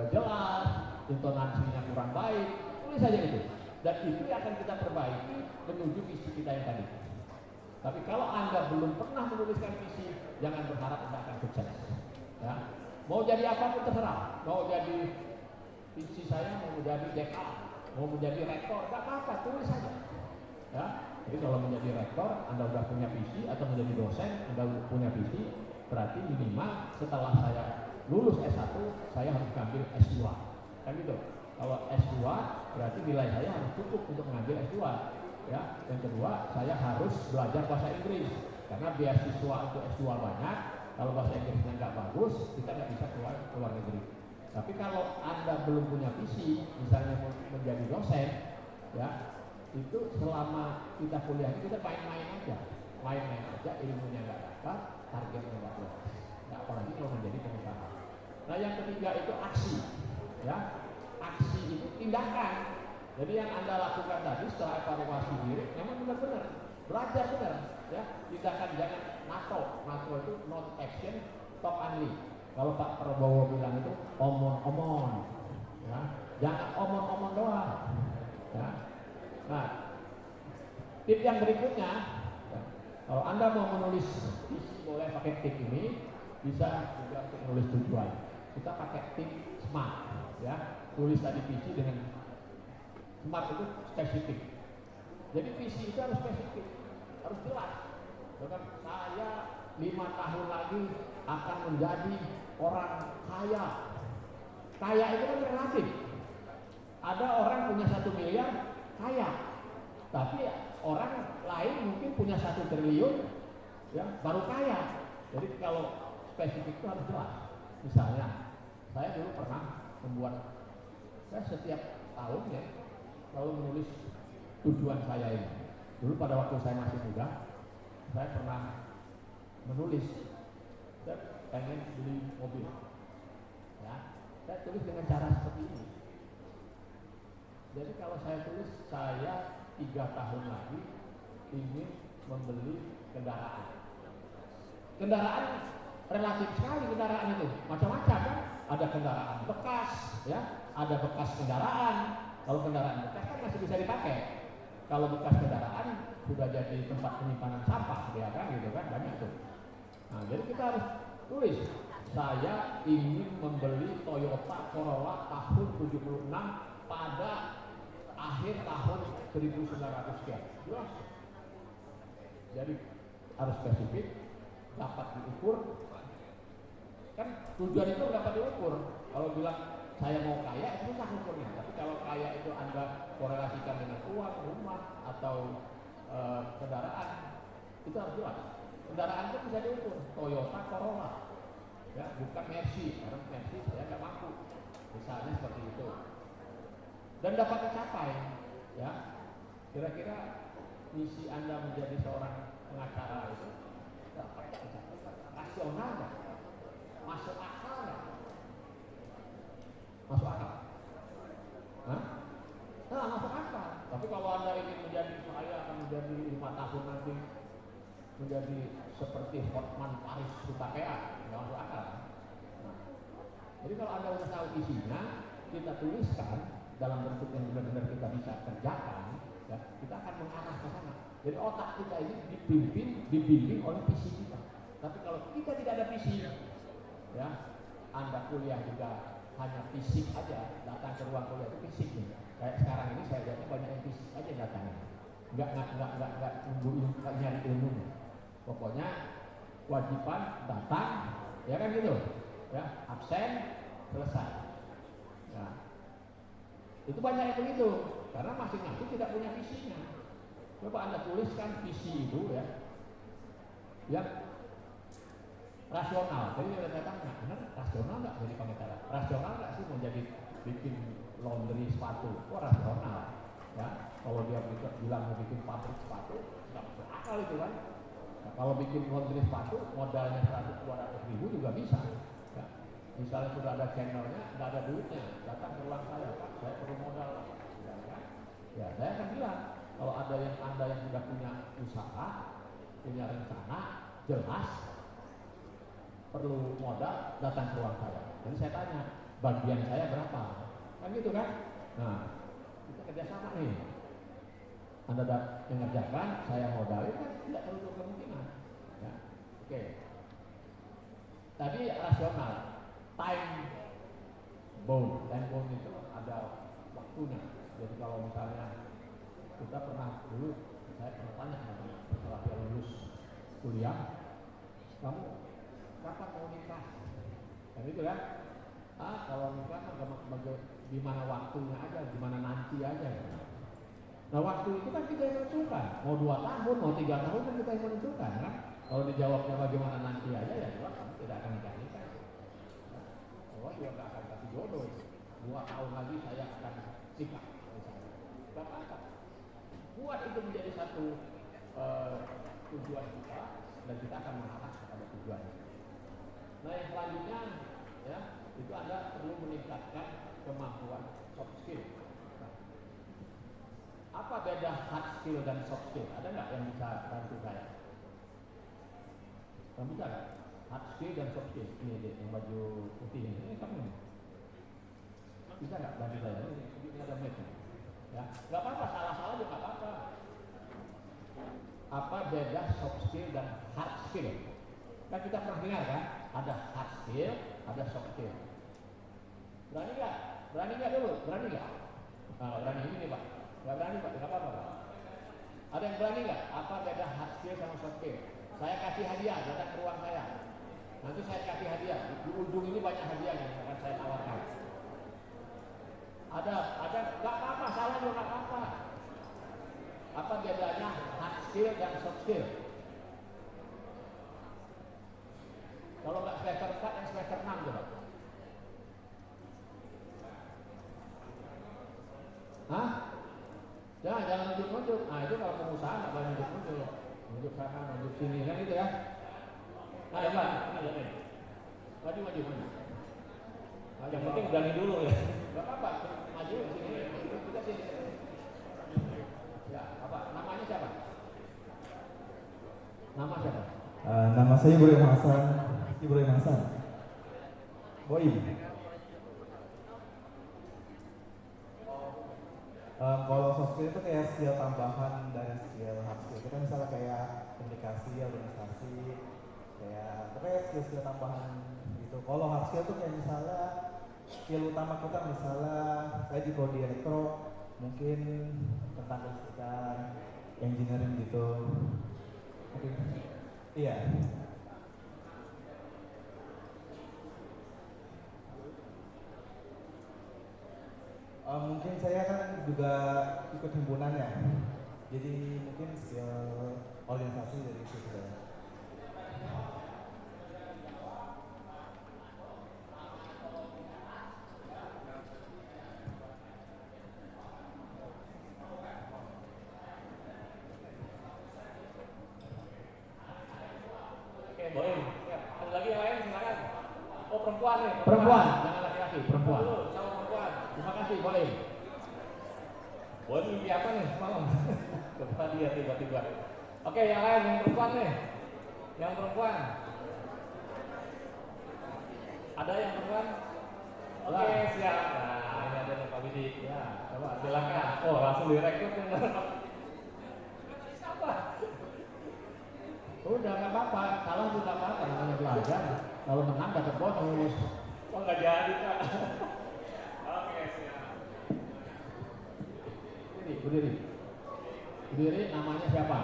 jelas, intonasinya kurang baik, tulis saja itu. Dan itu yang akan kita perbaiki menuju visi kita yang tadi. Tapi kalau Anda belum pernah menuliskan visi, jangan berharap Anda akan sukses. Ya, mau jadi apapun terserah, mau jadi visi saya mau menjadi dekan, mau menjadi rektor, gak apa-apa, tulis saja. Ya, jadi kalau menjadi rektor, Anda sudah punya visi, atau menjadi dosen, Anda punya visi, berarti minimal setelah saya lulus S1, saya harus mengambil S2. Kan gitu. Kalau S2, berarti nilai saya harus cukup untuk mengambil S2. Ya, yang kedua, saya harus belajar bahasa Inggris, karena beasiswa untuk S2 banyak. Kalau bahasa Inggrisnya nggak bagus, kita nggak bisa keluar negeri. Tapi kalau Anda belum punya visi, misalnya menjadi dosen, ya, itu selama kita kuliah ini kita main-main aja, ilmunya nggak dapat, targetnya nggak jelas. Nah, apalagi kalau menjadi pengusaha. Nah, yang ketiga itu aksi, ya, aksi itu tindakan. Jadi yang Anda lakukan tadi setelah evaluasi diri, memang benar-benar belajar benar, ya, tindakan, jangan NATO itu not action, talk only. Kalau Pak Prabowo bilang itu omong-omong, ya, jangan omong-omong doang. Ya. Nah, tip yang berikutnya, ya, kalau Anda mau menulis visi boleh pakai tip ini, bisa juga untuk menulis tujuan. Kita pakai tip SMART, ya, tulis tadi visi dengan SMART itu spesifik. Jadi visi itu harus spesifik, harus jelas. Bahkan saya 5 tahun lagi akan menjadi orang kaya. Kaya itu kan relatif. Ada orang punya 1 miliar kaya, tapi orang lain mungkin punya 1 triliun ya baru kaya. Jadi kalau spesifik itu harus jelas. Misalnya, saya dulu pernah membuat, saya setiap tahun ya selalu menulis tujuan saya ini. Dulu pada waktu saya masih muda, saya pernah menulis, saya pengen beli mobil. Ya, saya tulis dengan cara seperti ini. Jadi kalau saya tulis, saya 3 tahun lagi ingin membeli kendaraan. Kendaraan relatif sekali kendaraan itu, macam-macam kan. Ada kendaraan bekas, ya, ada bekas kendaraan. Kalau kendaraan bekas kan masih bisa dipakai. Kalau bekas kendaraan sudah jadi tempat penyimpanan sampah, ya kan, gitu kan, banyak tuh. Nah, jadi kita harus tulis, saya ingin membeli Toyota Corolla tahun 76 pada akhir tahun 1900 sekian. Jelas. Jadi harus spesifik, dapat diukur. Kan tujuan itu dapat diukur. Kalau bilang saya mau kaya itu susah ukurnya. Tapi kalau kaya itu Anda korelasikan dengan uang, rumah atau kendaraan, itu harus jelas. Kendaraan itu bisa diukur. Toyota Corolla, ya, bukan Mercy. Karena Mercy saya nggak mampu. Misalnya seperti itu. Dan dapat tercapai, ya. Kira-kira misi Anda menjadi seorang pengacara itu dapat tercapai, rasional nggak? Masuk akal nggak? Masuk akal? Hah? Nah, masuk akal. Tapi kalau Anda ingin menjadi, saya akan menjadi 5 tahun nanti menjadi seperti Hotman Paris Hutapea, nggak masuk akal. Nah, jadi kalau Anda sudah tahu isinya, kita tuliskan dalam bentuk yang benar-benar kita bisa kerjakan, ya, kita akan mengarah ke sana. Jadi otak kita ini dibimbing oleh visi kita. Tapi kalau kita tidak ada visi, ya, Anda kuliah juga hanya fisik aja, datang ke ruang kuliah itu fisik nih. Kayak sekarang ini saya lihatnya banyak yang fisik aja datangnya, nggak nyari ilmu. Pokoknya kewajiban datang, ya kan gitu, ya, absen selesai. Nah, itu banyak yang begitu, karena masing-masing tidak punya visinya. Coba Anda tuliskan visi itu, ya, yang rasional. Jadi saya tanya, benar rasional nggak jadi pengacara? Rasional nggak sih mau jadi bikin laundry sepatu? Oh, rasional, ya. Kalau dia bilang mau bikin pabrik sepatu, nggak masuk akal itu kan. Nah, kalau bikin laundry sepatu modalnya 100-200 ribu juga bisa. Ya. Misalnya sudah ada channelnya, nggak ada duitnya, datang ke ruang saya, Pak, saya perlu modal, ya, kan? Ya, saya akan bilang, kalau ada yang Anda yang sudah punya usaha, punya rencana jelas, perlu modal, datang ke ruang saya. Jadi saya tanya, bagian saya berapa? Kan gitu kan? Nah, kita kerjasama nih. Anda mengerjakan, saya modalin, kan tidak terlalu kemungkinan. Ya. Oke. Tadi rasional, time bound itu ada waktunya. Jadi kalau misalnya kita pernah dulu, saya pernah tanya setelah dia lulus kuliah, kamu kapan mau nikah? Dan itu kan, kalau nikah gimana waktunya aja, gimana nanti aja. Nah, waktu itu kan kita yang menentukan, mau 2 tahun, mau 3 tahun kan kita yang menentukan kan. Kalau dijawabnya bagaimana nanti aja, ya jelas kamu tidak akan nikah. Allah juga nggak akan kasih jodoh. 2 tahun lagi saya akan nikah, misalnya. Gak apa-apa. Buat itu menjadi satu tujuan kita, dan kita akan mengarah kepada tujuan. Nah, yang selanjutnya, ya, itu Anda perlu meningkatkan kemampuan soft skill. Apa beda hard skill dan soft skill? Ada nggak yang bisa bantu saya? Kamu bisa nggak? Hard skill dan soft skill. Ini deh, yang baju putih ini kamu nih. Bisa nggak bantu saya? Ini ada mic. Ya, nggak apa-apa, salah-salah juga nggak apa-apa. Apa beda soft skill dan hard skill? Kan kita pernah dengar kan? Ada hard skill, ada soft skill. Berani nggak? Berani nggak dulu? Berani nggak? Nah, berani ini nih Pak. Nggak berani Pak, nggak apa-apa Pak. Ada yang berani nggak? Apa beda hard skill sama soft skill? Saya kasih hadiah, datang ke ruang saya. Nanti saya kasih hadiah. Di ujung ini banyak hadiah yang akan saya tawarkan. Ada, nggak apa-apa, salah juga nggak apa-apa. Apa bedanya hard skill dan soft skill? Kalau nggak semester 4 dan semester 6 coba. Hah? Jangan nunjuk-nunjuk. Nah itu kalau pengusaha nggak boleh nunjuk-nunjuk. Nunjuk sana, nunjuk sini, kan gitu ya. Nah ini, maju. Yang penting berani dulu ya. Gak apa-apa, maju sini, kita sini. Ya, apa? Namanya siapa? Nama siapa? Nama saya Ibrahim Hasan. Boim. Kalau soft skill itu kayak skill tambahan dari skill hard skill. Kita misalnya kayak komunikasi, organisasi, kayak skill tambahan gitu. Kalau hard skill itu kayak misalnya skill utama kita, misalnya saya di prodi elektro, mungkin tentang kelistrikan, engineering gitu. Mungkin, iya. Mungkin saya kan juga ikut himpunannya, jadi mungkin skill organisasi dari situ ya. Oke, Boim. Ya, ada lagi yang lain, silakan. Oh, perempuan nih. Perempuan, jangan laki-laki, perempuan. Dulu, sama perempuan. Terima kasih, boleh. Boim mimpi apa nih semalam? Coba dia tiba-tiba. Oke, yang lain, yang perempuan nih. Yang perempuan. Ada yang perempuan? Oke, siap. Nah, ini ada nih Pak Widi. Ya, coba Silakan. Oh, langsung direkrut nih. Siapa? Udah nggak apa-apa, salah juga nggak apa-apa, namanya belajar. Kalau menang dapat bonus. Oh, nggak jadi, Pak. Oke, siap. Berdiri, namanya siapa?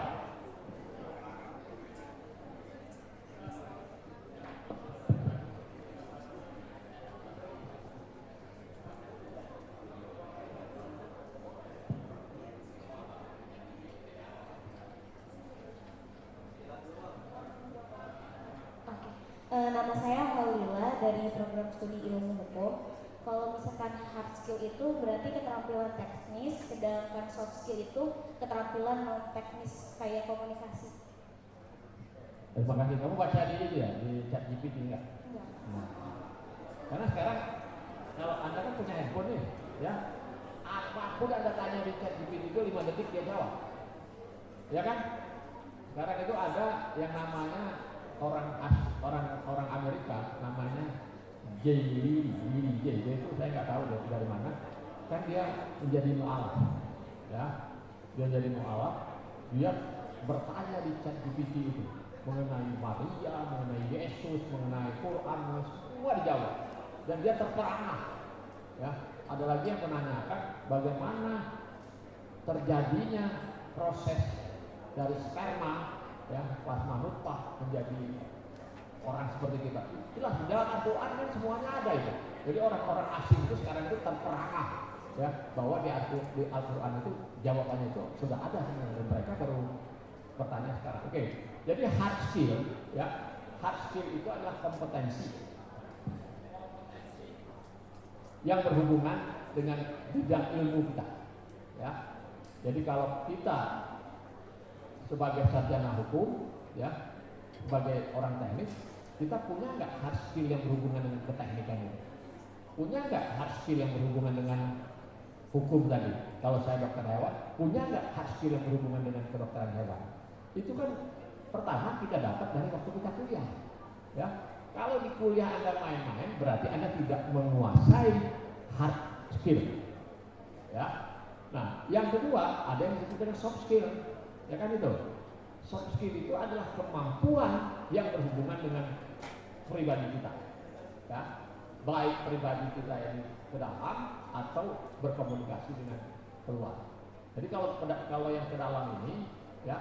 Nama saya Haulila dari program studi ilmu hukum. Kalau misalkan hard skill itu berarti keterampilan teknis, sedangkan soft skill itu keterampilan non teknis kayak komunikasi. Terima kasih. Kamu baca di itu ya, di chat GPT enggak? Enggak. Nah, karena sekarang kalau Anda kan punya handphone nih, ya, apapun Anda tanya di chat GPT itu 5 detik dia jawab. Ya kan? Sekarang itu ada yang namanya orang Amerika, namanya J itu saya nggak tahu dari mana. Kan dia menjadi mu'alaf, ya, dia jadi mu'alaf. Dia bertanya di chat GPT itu mengenai Maria, mengenai Yesus, mengenai Quran, semua dijawab. Dan dia terperangah. Ya, ada lagi yang menanyakan bagaimana terjadinya proses dari sperma, ya, plasma nutfah menjadi orang seperti kita. Jelas di dalam Al-Quran kan semuanya ada itu. Jadi orang-orang asing itu sekarang itu terperangah, ya, bahwa di Al-Quran itu jawabannya itu sudah ada sebenarnya, dan mereka baru bertanya sekarang. Oke, jadi hard skill, ya, hard skill itu adalah kompetensi yang berhubungan dengan bidang ilmu kita, ya. Jadi kalau kita sebagai sarjana hukum, ya, sebagai orang teknis, kita punya nggak hard skill yang berhubungan dengan keteknikan ini? Punya nggak hard skill yang berhubungan dengan hukum tadi? Kalau saya dokter hewan, punya nggak hard skill yang berhubungan dengan kedokteran hewan? Itu kan pertama kita dapat dari waktu kita kuliah, ya. Kalau di kuliah Anda main-main, berarti Anda tidak menguasai hard skill, ya. Nah, yang kedua ada yang disebut dengan soft skill, ya kan itu. Soft skill itu adalah kemampuan yang berhubungan dengan pribadi kita, ya, baik pribadi kita yang ke dalam atau berkomunikasi dengan keluar. Jadi kalau yang ke dalam ini Ya,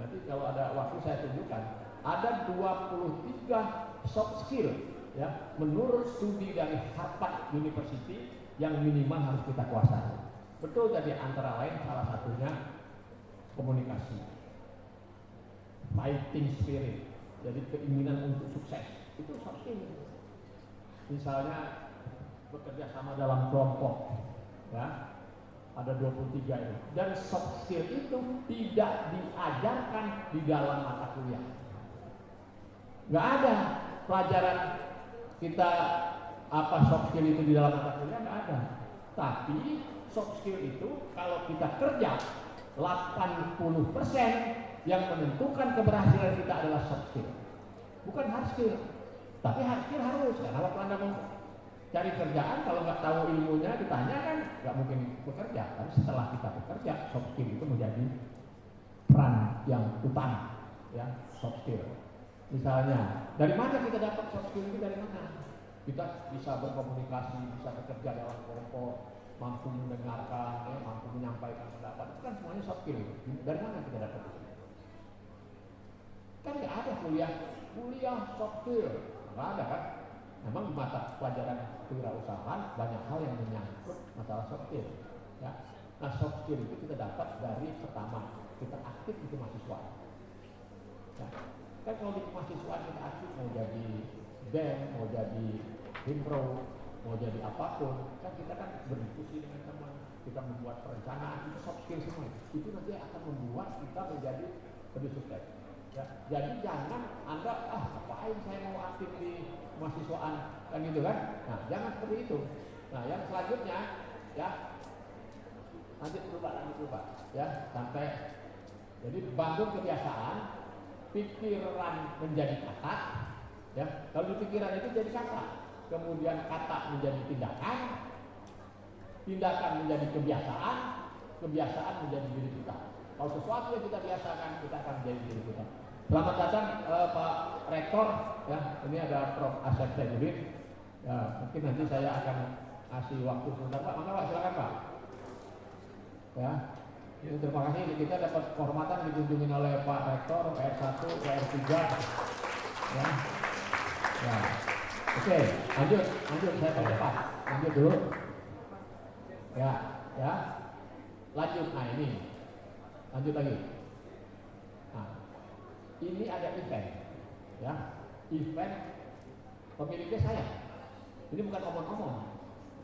nanti kalau ada waktu saya tunjukkan. Ada 23 soft skill ya menurut studi dari Harvard University yang minimal harus kita kuasai. Betul, jadi antara lain salah satunya komunikasi, fighting spirit, jadi keinginan untuk sukses, itu soft skill. Misalnya bekerja sama dalam kelompok, ya ada 23 itu. Dan soft skill itu tidak diajarkan di dalam mata kuliah. Nggak ada pelajaran kita apa soft skill itu di dalam mata kuliah, nggak ada. Tapi soft skill itu kalau kita kerja 80% yang menentukan keberhasilan kita adalah soft skill, bukan hard skill. Tapi hard skill harus, karena waktu Anda mau cari kerjaan kalau nggak tahu ilmunya ditanya kan nggak mungkin bekerja. Tapi setelah kita bekerja, soft skill itu menjadi peran yang utama, ya soft skill. Misalnya, dari mana kita dapat soft skill itu, dari mana? Kita bisa berkomunikasi, bisa bekerja dalam kelompok, mampu mendengarkan, ya, mampu menyampaikan pendapat, itu kan semuanya soft skill. Dari mana kita dapat itu? Kan nggak ada kuliah soft skill, nggak ada kan? Memang di mata pelajaran kewirausahaan banyak hal yang menyangkut masalah soft skill. Ya. Nah soft skill itu kita dapat dari pertama kita aktif di kemahasiswaan. Ya. Kan kalau di kemahasiswaan kita aktif mau jadi BEM, mau jadi himpro, mau jadi apapun, kan kita kan berdiskusi dengan teman, kita membuat perencanaan, itu soft skill semua. Itu nanti akan membuat kita menjadi lebih sukses. Ya, jadi jangan Anda ngapain saya mau aktif di kemahasiswaan kan gitu kan? Nah, jangan seperti itu. Nah, yang selanjutnya ya lanjut berubah ya sampai jadi bangun kebiasaan pikiran menjadi kata ya. Kalau di pikiran itu jadi kata, kemudian kata menjadi tindakan, tindakan menjadi kebiasaan, kebiasaan menjadi diri kita. Kalau sesuatu yang kita biasakan, kita akan menjadi diri kita. Selamat datang Pak Rektor, ya ini ada Prof. Asep Zainuddin. Ya, mungkin nanti saya akan kasih waktu sebentar Pak. Maka Pak, silakan Pak. Ya, ini terima kasih kita dapat kehormatan dikunjungi oleh Pak Rektor, PR1, PR3. Ya, ya. Oke, lanjut saya percepat. Lanjut dulu. Ya, lanjut. Nah ini, lanjut lagi. Nah, ini ada event, ya, event pemiliknya saya. Ini bukan omong-omong,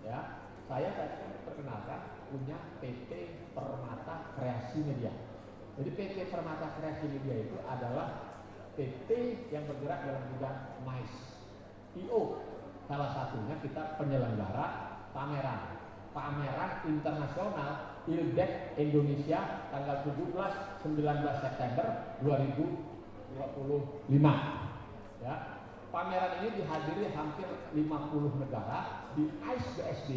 ya. Saya tadi perkenalkan punya PT Permata Kreasi Media. Jadi PT Permata Kreasi Media itu adalah PT yang bergerak dalam bidang MICE, IO. Salah satunya kita penyelenggara pameran internasional ILDEC Indonesia tanggal 17-19 September 2025. Ya. Pameran ini dihadiri hampir 50 negara di ICE BSD,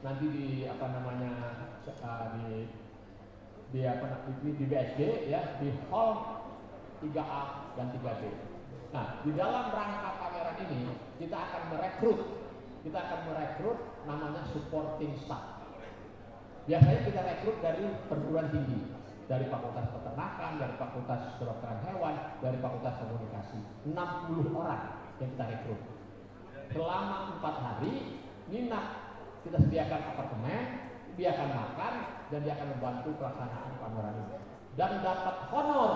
nanti di di BSD ya, di hall 3A dan 3B. Nah, di dalam rangka pameran ini kita akan merekrut namanya supporting staff. Biasanya kita rekrut dari perguruan tinggi, dari Fakultas Peternakan, dari Fakultas Kedokteran Hewan, dari Fakultas Komunikasi. 60 orang yang kita rekrut. Selama 4 hari, nginap, kita sediakan apartemen, dia akan makan, dan dia akan membantu pelaksanaan pameran ini. Dan dapat honor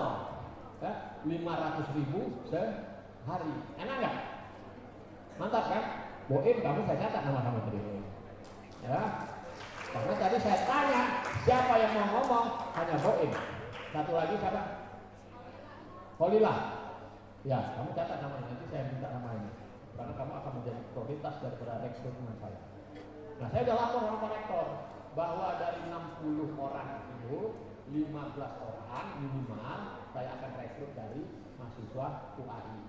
ya, 500.000 sehari. Enak nggak? Mantap kan? Boim, kamu saya catat nama kamu tadi. Ya. Karena tadi saya tanya siapa yang mau ngomong, hanya Boim. Satu lagi siapa? Holila. Ya, kamu catat namanya, nanti saya minta namanya. Karena kamu akan menjadi prioritas daripada rekrutmen saya. Nah, saya sudah lapor sama Pak Rektor bahwa dari 60 orang itu 15 orang minimal saya akan rekrut dari mahasiswa UAI.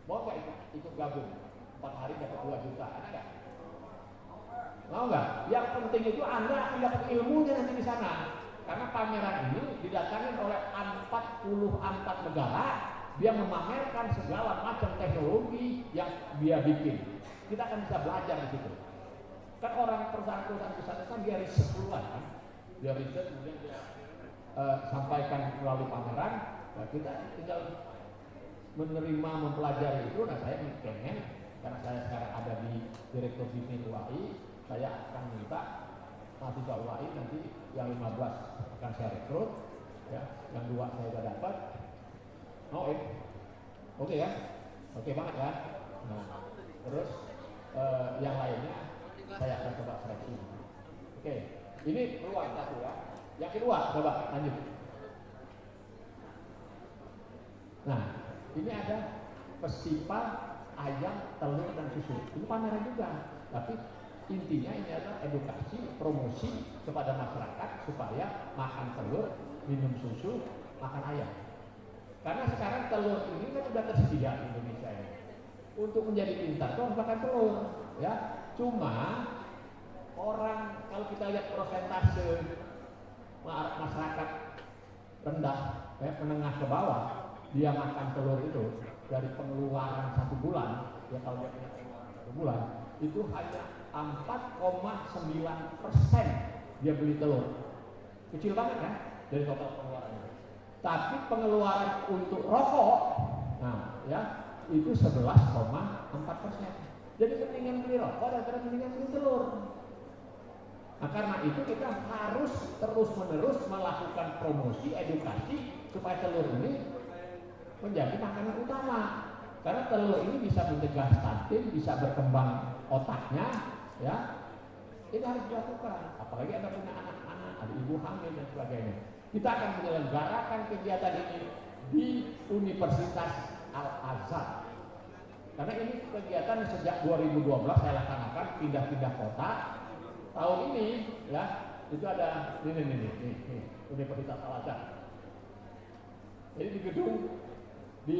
Mau nggak ikut gabung? 4 hari dapat 2 juta, ada nggak? Mau nggak? Yang penting itu Anda akan dapat ilmunya nanti di sana. Karena pameran ini didatangin oleh 44 negara, dia memamerkan segala macam teknologi yang dia bikin. Kita akan bisa belajar di situ. Kan orang perusahaan besar kan dia riset duluan kan, dia riset kemudian dia sampaikan melalui pameran, nah kita tinggal menerima, mempelajari itu. Nah saya pengen, karena saya sekarang ada di Direktur Bisnis UAI, saya akan minta mahasiswa UAI nanti yang 15 akan saya rekrut, ya, yang 2 saya sudah dapat. Oke ya, oke banget ya. Nah, terus yang lainnya saya akan coba seleksi. Oke, ini peluang satu ya. Yang kedua, coba lanjut. Nah, ini ada festival ayam, telur, dan susu. Ini pameran juga, tapi intinya ini adalah edukasi, promosi kepada masyarakat supaya makan telur, minum susu, makan ayam. Karena sekarang telur ini kan sudah tersedia di Indonesia ini. Untuk menjadi pintar tuh harus makan telur, ya. Cuma orang kalau kita lihat persentase masyarakat rendah, ya, menengah ke bawah, dia makan telur itu dari pengeluaran 1 bulan, ya kalau dia punya pengeluaran 1 bulan, itu hanya 4,9% dia beli telur. Kecil banget kan dari total pengeluarannya. Tapi pengeluaran untuk rokok, nah ya itu 11,4%. Jadi mendingan beli rokok daripada mendingan beli telur. Nah karena itu kita harus terus-menerus melakukan promosi, edukasi supaya telur ini menjadi makanan utama. Karena telur ini bisa mencegah stunting, bisa berkembang otaknya, ya. Ini harus dilakukan. Apalagi Anda punya anak-anak, ada ibu hamil dan sebagainya. Kita akan menyelenggarakan kegiatan ini di Universitas Al-Azhar. Karena ini kegiatan sejak 2012 saya laksanakan, pindah-pindah kota. Tahun ini ya itu ada ini Universitas Al-Azhar. Jadi di gedung di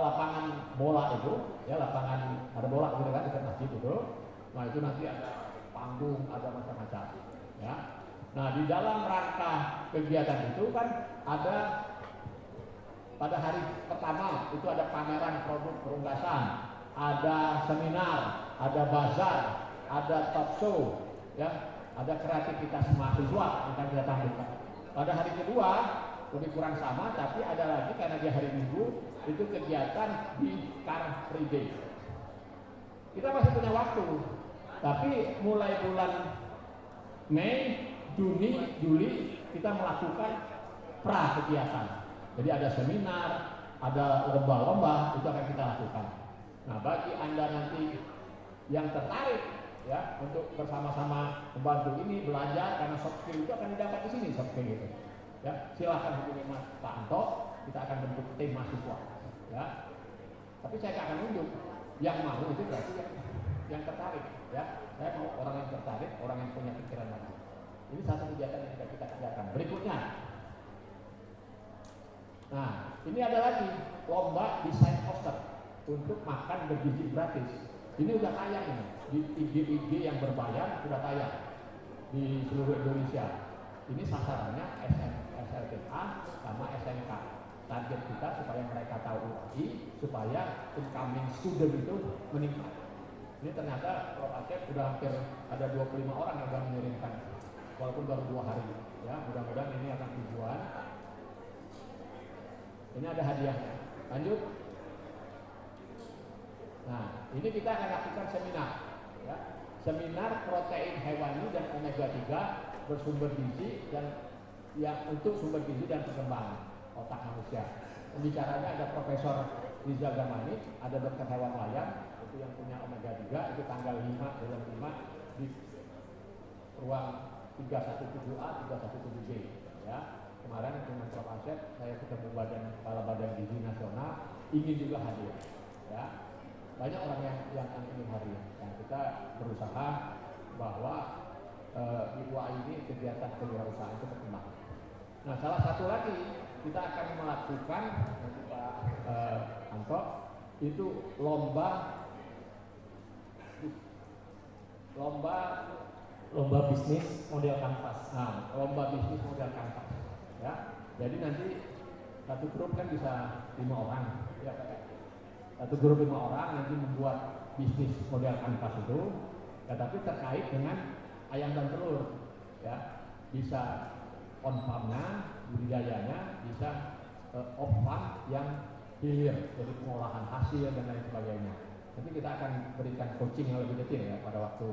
lapangan bola itu, ya lapangan ada bola gitu kan dekat masjid itu. Nah itu nanti ada panggung, ada macam-macam. Ya. Nah di dalam rangka kegiatan itu kan ada pada hari pertama itu ada pameran produk perunggasan, ada seminar, ada bazar, ada talk show, ya, ada kreativitas mahasiswa yang akan kita tampilkan. Pada hari kedua lebih kurang sama, tapi ada lagi karena di hari Minggu itu kegiatan di Car Free Day. Kita masih punya waktu, tapi mulai bulan Mei, Juni, Juli kita melakukan pra kegiatan. Jadi ada seminar, ada lomba-lomba, itu akan kita lakukan. Nah bagi Anda nanti yang tertarik ya untuk bersama-sama membantu ini belajar, karena soft skill itu akan didapat di sini soft skill itu. Ya, silakan hubungi Pak Anto, kita akan bentuk tim mahasiswa. Ya, tapi saya akan nunjuk yang mau itu berarti yang tertarik. Ya, saya mau orang yang tertarik, orang yang punya pikiran lagi. Ini satu kegiatan yang kita kerjakan. Berikutnya, nah ini ada lagi lomba desain poster untuk makan bergizi gratis. Ini udah tayang ini di IG yang berbayar, sudah tayang di seluruh Indonesia. Ini sasarannya SLTA sama SMK. Target kita supaya mereka tahu UI, supaya incoming student itu meningkat. Ini ternyata Prof. Acep sudah hampir ada 25 orang yang sudah mengirimkan, walaupun baru 2 hari. Ya, mudah-mudahan ini akan tujuan. Ini ada hadiahnya. Lanjut. Nah, ini kita akan lakukan seminar. Ya. Seminar protein hewani dan omega 3 bersumber gizi dan yang untuk sumber gizi dan perkembangan otak manusia. Pembicaranya ada Profesor Rizal Gamani, ada Dr. Hewan Wayan, itu yang punya omega 3, itu tanggal 5 bulan 5 di ruang 317A, 317B. Ya. Kemarin dengan Prof. Acep, saya ketemu Kepala Badan Gizi Nasional, ingin juga hadir. Ya. Banyak orang yang ingin hadir. Dan kita berusaha bahwa di UAI ini kegiatan kewirausahaan itu berkembang. Nah, salah satu lagi kita akan melakukan nanti Pak Anto itu lomba bisnis model kanvas. Nah, lomba bisnis model kanvas. Ya, jadi nanti satu grup kan bisa 5 orang. Ya, satu grup 5 orang nanti membuat bisnis model kanvas itu, ya, tapi terkait dengan ayam dan telur, ya, bisa on farmnya, budidayanya bisa off-farm yang hilir, jadi pengolahan hasil dan lain sebagainya. Nanti kita akan berikan coaching yang lebih detail ya pada waktu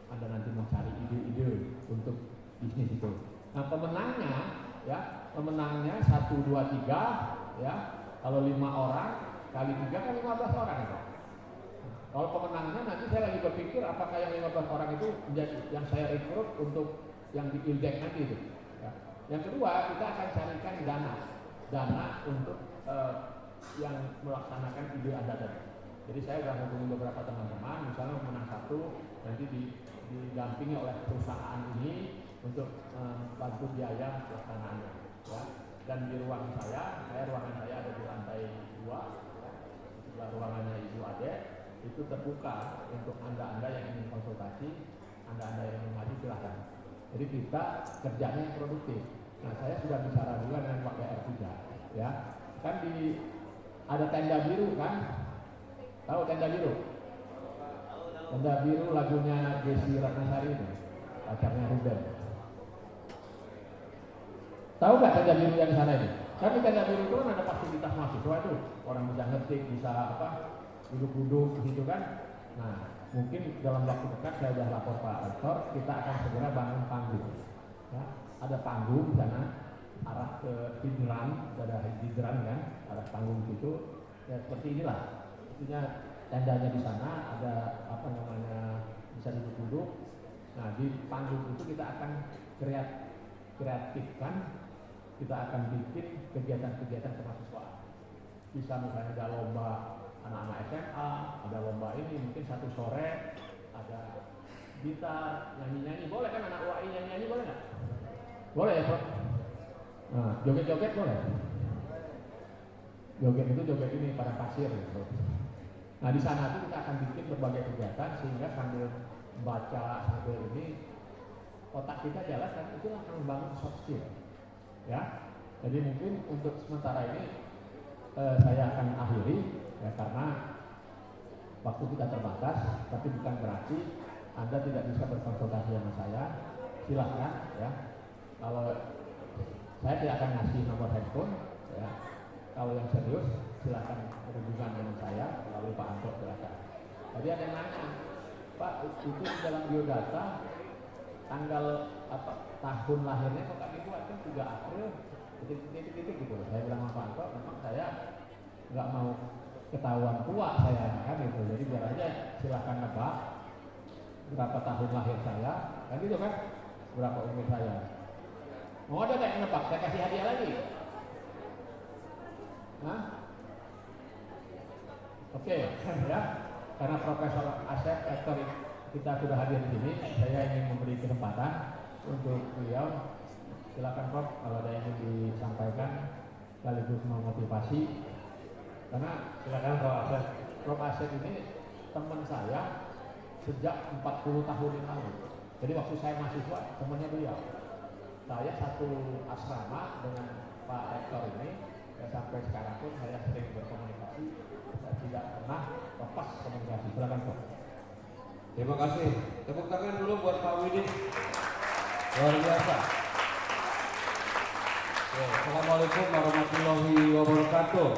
Anda nanti mencari ide-ide untuk bisnis itu. Nah pemenangnya 1, 2, 3 ya. Kalau 5 orang kali 3 kan 15 orang itu. Kalau pemenangnya nanti saya lagi berpikir apakah yang 15 orang itu menjadi yang saya rekrut untuk yang di Ildek nanti itu. Ya. Yang kedua kita akan carikan dana untuk yang melaksanakan ide Anda tadi. Jadi saya sudah menghubungi beberapa teman-teman, misalnya menang 1 nanti didampingi oleh perusahaan ini untuk bantu biaya pelaksanaannya. Ya. Dan di ruangan ruangan saya ada di lantai 2, sebelah ruangannya Ibu Ade, itu terbuka untuk Anda yang ingin konsultasi, Anda yang ingin maju silahkan. Jadi kita kerjanya yang produktif. Nah saya sudah bicara juga dengan Pak PR juga, ya. Kan ada tenda biru kan? Tahu tenda biru? Tenda biru lagunya Desi Ratnasari itu, pacarnya Ruben. Tahu nggak tenda biru yang di sana itu? Kan di tenda biru itu kan ada fasilitas mahasiswa itu, orang bisa ngetik, bisa duduk-duduk gitu kan. Nah mungkin dalam waktu dekat saya sudah lapor Pak Rektor, kita akan segera bangun panggung. Ya, ada panggung di sana arah ke Hidran, ada Hidran kan, arah panggung itu ya seperti inilah. Intinya tendanya di sana ada bisa duduk-duduk. Nah di panggung itu kita akan kreatifkan, kita akan bikin kegiatan-kegiatan kemahasiswaan. Bisa misalnya ada lomba anak-anak SMA, ada lomba ini mungkin satu sore ada gitar, nyanyi-nyanyi, boleh kan anak UI nyanyi-nyanyi boleh nggak? Boleh ya Prof? Nah, joget-joget boleh? Joget itu joget ini pada pasir gitu. Nah di sana tuh kita akan bikin berbagai kegiatan sehingga sambil baca sambil ini otak kita jalan dan itu akan membangun soft skill. Ya, jadi mungkin untuk sementara ini saya akan akhiri ya karena waktu kita terbatas, tapi bukan berarti Anda tidak bisa berkonsultasi sama saya. Silahkan ya. Kalau saya tidak akan ngasih nomor handphone ya. Kalau yang serius silahkan berhubungan dengan saya melalui Pak Anto silahkan. Tadi ada yang nanya, Pak itu dalam biodata tanggal tahun lahirnya kok kami buat kan 3 April titik gitu. Saya bilang sama Pak Anto, memang saya nggak mau ketahuan tua saya kan gitu. Jadi biar aja silahkan nebak berapa tahun lahir saya kan gitu kan, berapa umur saya. Mau ada nggak yang nebak? Saya kasih hadiah lagi. Nah, oke, ya. Karena Profesor Asep Ektor kita sudah hadir di sini, saya ingin memberi kesempatan untuk beliau. Silakan Prof, kalau ada yang ingin disampaikan sekaligus memotivasi. Karena silakan Prof Asep. Prof Asep ini teman saya sejak 40 tahun yang lalu. Jadi waktu saya mahasiswa, temannya beliau. Saya satu asrama dengan Pak Rektor ini. Sampai sekarang pun saya sering berkomunikasi, saya tidak pernah lepas komunikasi. Silakan Prof. Terima kasih. Tepuk tangan dulu buat Pak Widi. Luar biasa. Ya, Assalamualaikum warahmatullahi wabarakatuh.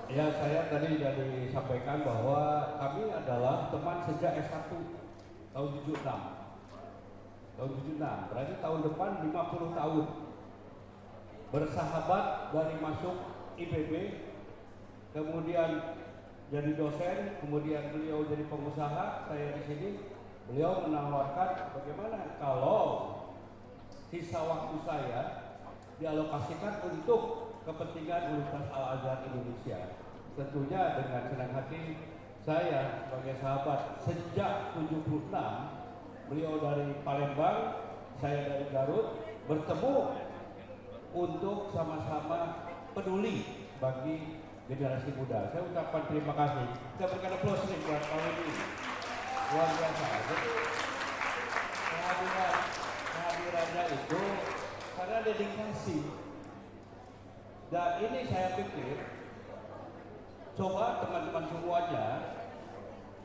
Ya, saya tadi sudah disampaikan bahwa kami adalah teman sejak S1 tahun 76. Tahun 76, berarti tahun depan 50 tahun. Bersahabat dari masuk IPB, kemudian jadi dosen, kemudian beliau jadi pengusaha, saya di sini. Beliau menawarkan bagaimana kalau sisa waktu saya dialokasikan untuk kepentingan Universitas Al-Azhar Indonesia. Tentunya dengan senang hati saya sebagai sahabat sejak 76, beliau dari Palembang, saya dari Garut, bertemu untuk sama-sama peduli bagi generasi muda. Saya ucapkan terima kasih. Kita berikan aplaus nih buat Pak Widi. Luar biasa. Jadi kehadirannya itu karena dedikasi. Dan ini saya pikir, coba teman-teman semuanya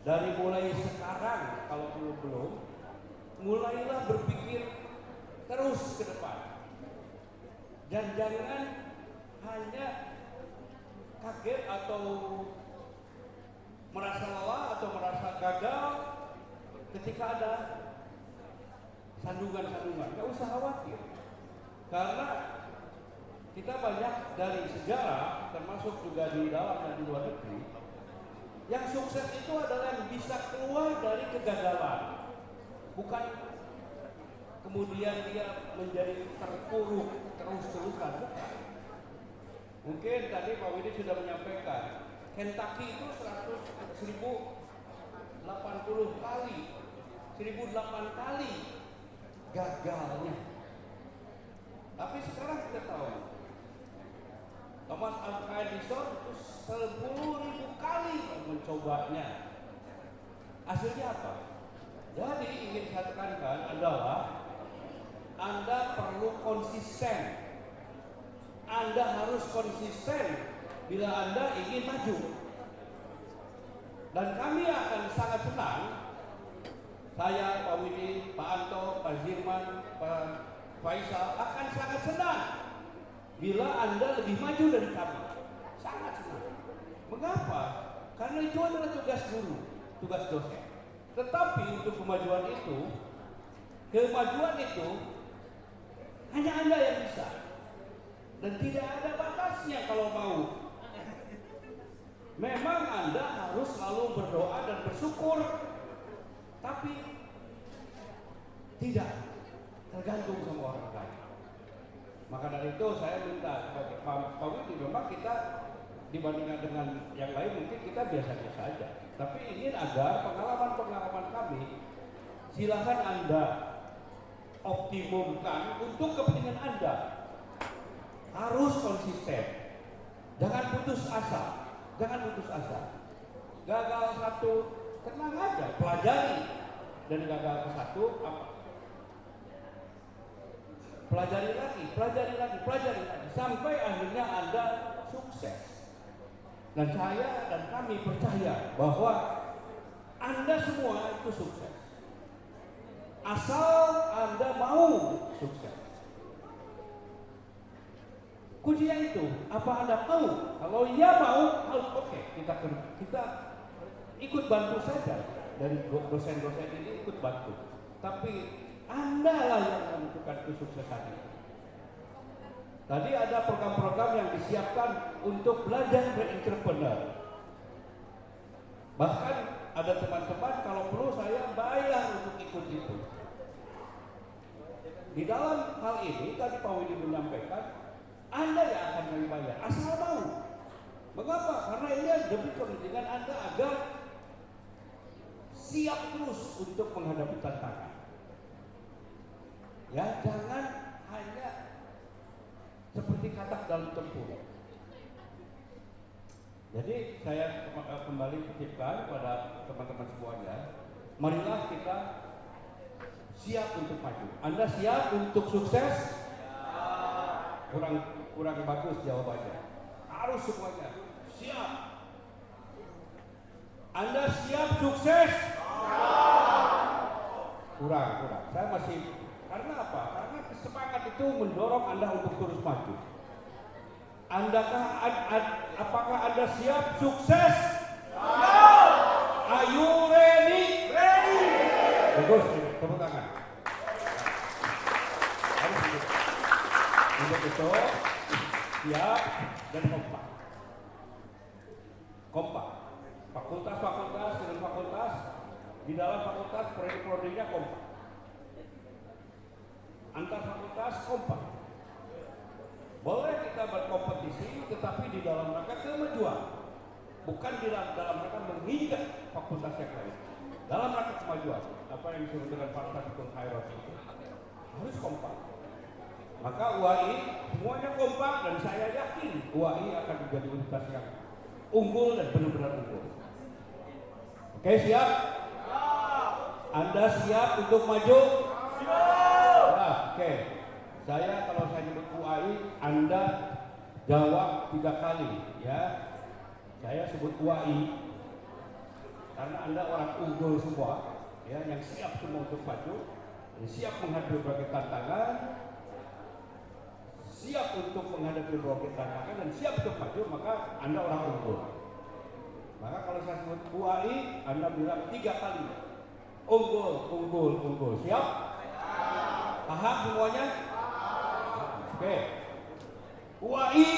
dari mulai sekarang, kalau belum, mulailah berpikir terus ke depan. Dan jangan hanya kaget atau merasa lelah atau merasa gagal ketika ada sandungan-sandungan. Nggak usah khawatir, karena kita banyak dari sejarah, termasuk juga di dalam dan di luar negeri, yang sukses itu adalah yang bisa keluar dari kegagalan, bukan kemudian dia menjadi terpuruk terus-terusan, bukan. Mungkin tadi Pak Widi sudah menyampaikan, Kentucky itu 1080 kali, 1008 kali gagalnya. Tapi sekarang kita tahu, Thomas Alva Edison itu 10.000 kali mencobanya. Hasilnya apa? Jadi ingin saya tekankan adalah Anda perlu konsisten. Anda harus konsisten bila Anda ingin maju. Dan kami akan sangat senang, saya, Pak Widi, Pak Anto, Pak Zirman, Pak Faisal akan sangat senang bila Anda lebih maju dari kami. Sangat senang. Mengapa? Karena itu adalah tugas guru, tugas dosen. Tetapi untuk kemajuan itu hanya Anda yang bisa. Dan tidak ada batasnya kalau mau. Memang Anda harus selalu berdoa dan bersyukur, tapi tidak tergantung sama orang lain. Maka dari itu saya minta sebagai Pak Widi, memang kita dibandingkan dengan yang lain mungkin kita biasa-biasa saja. Tapi ingin agar pengalaman-pengalaman kami silakan Anda optimumkan untuk kepentingan Anda. Harus konsisten. Jangan putus asa. Jangan putus asa. Gagal satu, tenang aja, pelajari. Dan gagal ke satu, apa? Pelajari lagi, sampai akhirnya Anda sukses. Dan saya dan kami percaya bahwa Anda semua itu sukses. Asal Anda mau sukses. Kuncinya itu, apa Anda mau? Kalau iya mau, oke, kita ikut bantu saja. Dari dosen-dosen ini ikut bantu. Tapi Anda lah yang menentukan kesuksesan itu. Tadi ada program-program yang disiapkan untuk belajar berentrepreneur. Bahkan ada teman-teman kalau perlu saya bayar untuk ikut itu. Di dalam hal ini tadi Pak Widi menyampaikan, Anda yang akan kami bayar asal mau. Mengapa? Karena ini demi kepentingan Anda agar siap terus untuk menghadapi tantangan. Ya, jangan hanya seperti katak dalam tempur. Jadi saya kembali titipkan kepada teman-teman semuanya, marilah kita siap untuk maju. Anda siap untuk sukses? Kurang bagus jawabannya. Harus semuanya siap. Anda siap sukses? Kurang. Saya masih, karena apa? Karena semangat itu mendorong Anda untuk terus maju. Apakah Anda siap sukses? Are you ready? Bagus, tepuk tangan. Untuk itu siap dan kompak. Fakultas-fakultas dengan fakultas, di dalam fakultas prodi-prodinya kompak. Antar fakultas kompak. Boleh kita berkompetisi, tetapi di dalam rangka kemajuan, bukan di dalam rangka menginjak fakultas yang lain. Dalam rangka kemajuan, apa yang disebut dengan falsafatul khairat itu harus kompak. Maka UAI semuanya kompak dan saya yakin UAI akan menjadi universitas yang unggul dan benar-benar unggul. Oke, siap? Anda siap untuk maju? Siap. Oke. Saya kalau saya nyebut UAI, Anda jawab 3 kali, ya. Saya sebut UAI karena Anda orang unggul semua, ya, yang siap semua untuk maju. siap menghadapi berbagai tantangan, siap untuk menghadapi berbagai tantangan dan siap untuk maju, maka Anda orang unggul. Maka kalau saya sebut UAI, Anda bilang 3 kali. Unggul, unggul, unggul. Siap? Paham semuanya? Oke. UAI.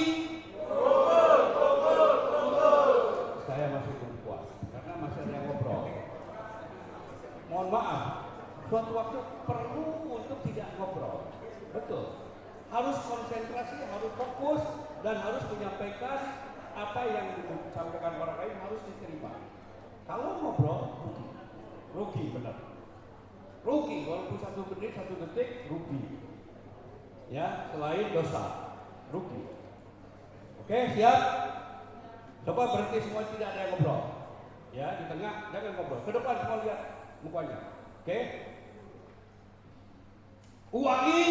Saya masih belum puas karena masih ada yang ngobrol. Mohon maaf, suatu waktu perlu untuk tidak ngobrol. Betul. Harus konsentrasi, harus fokus, dan harus menyampaikan apa yang disampaikan orang lain harus diterima. Kalau ngobrol, rugi benar. Rugi, walaupun 1 menit, 1 detik, rugi. Ya, selain dosa, rugi. Oke, siap? Coba berhenti semua, tidak ada yang ngobrol. Ya, di tengah, jangan ngobrol. Ke depan semua lihat mukanya. Oke? UAI.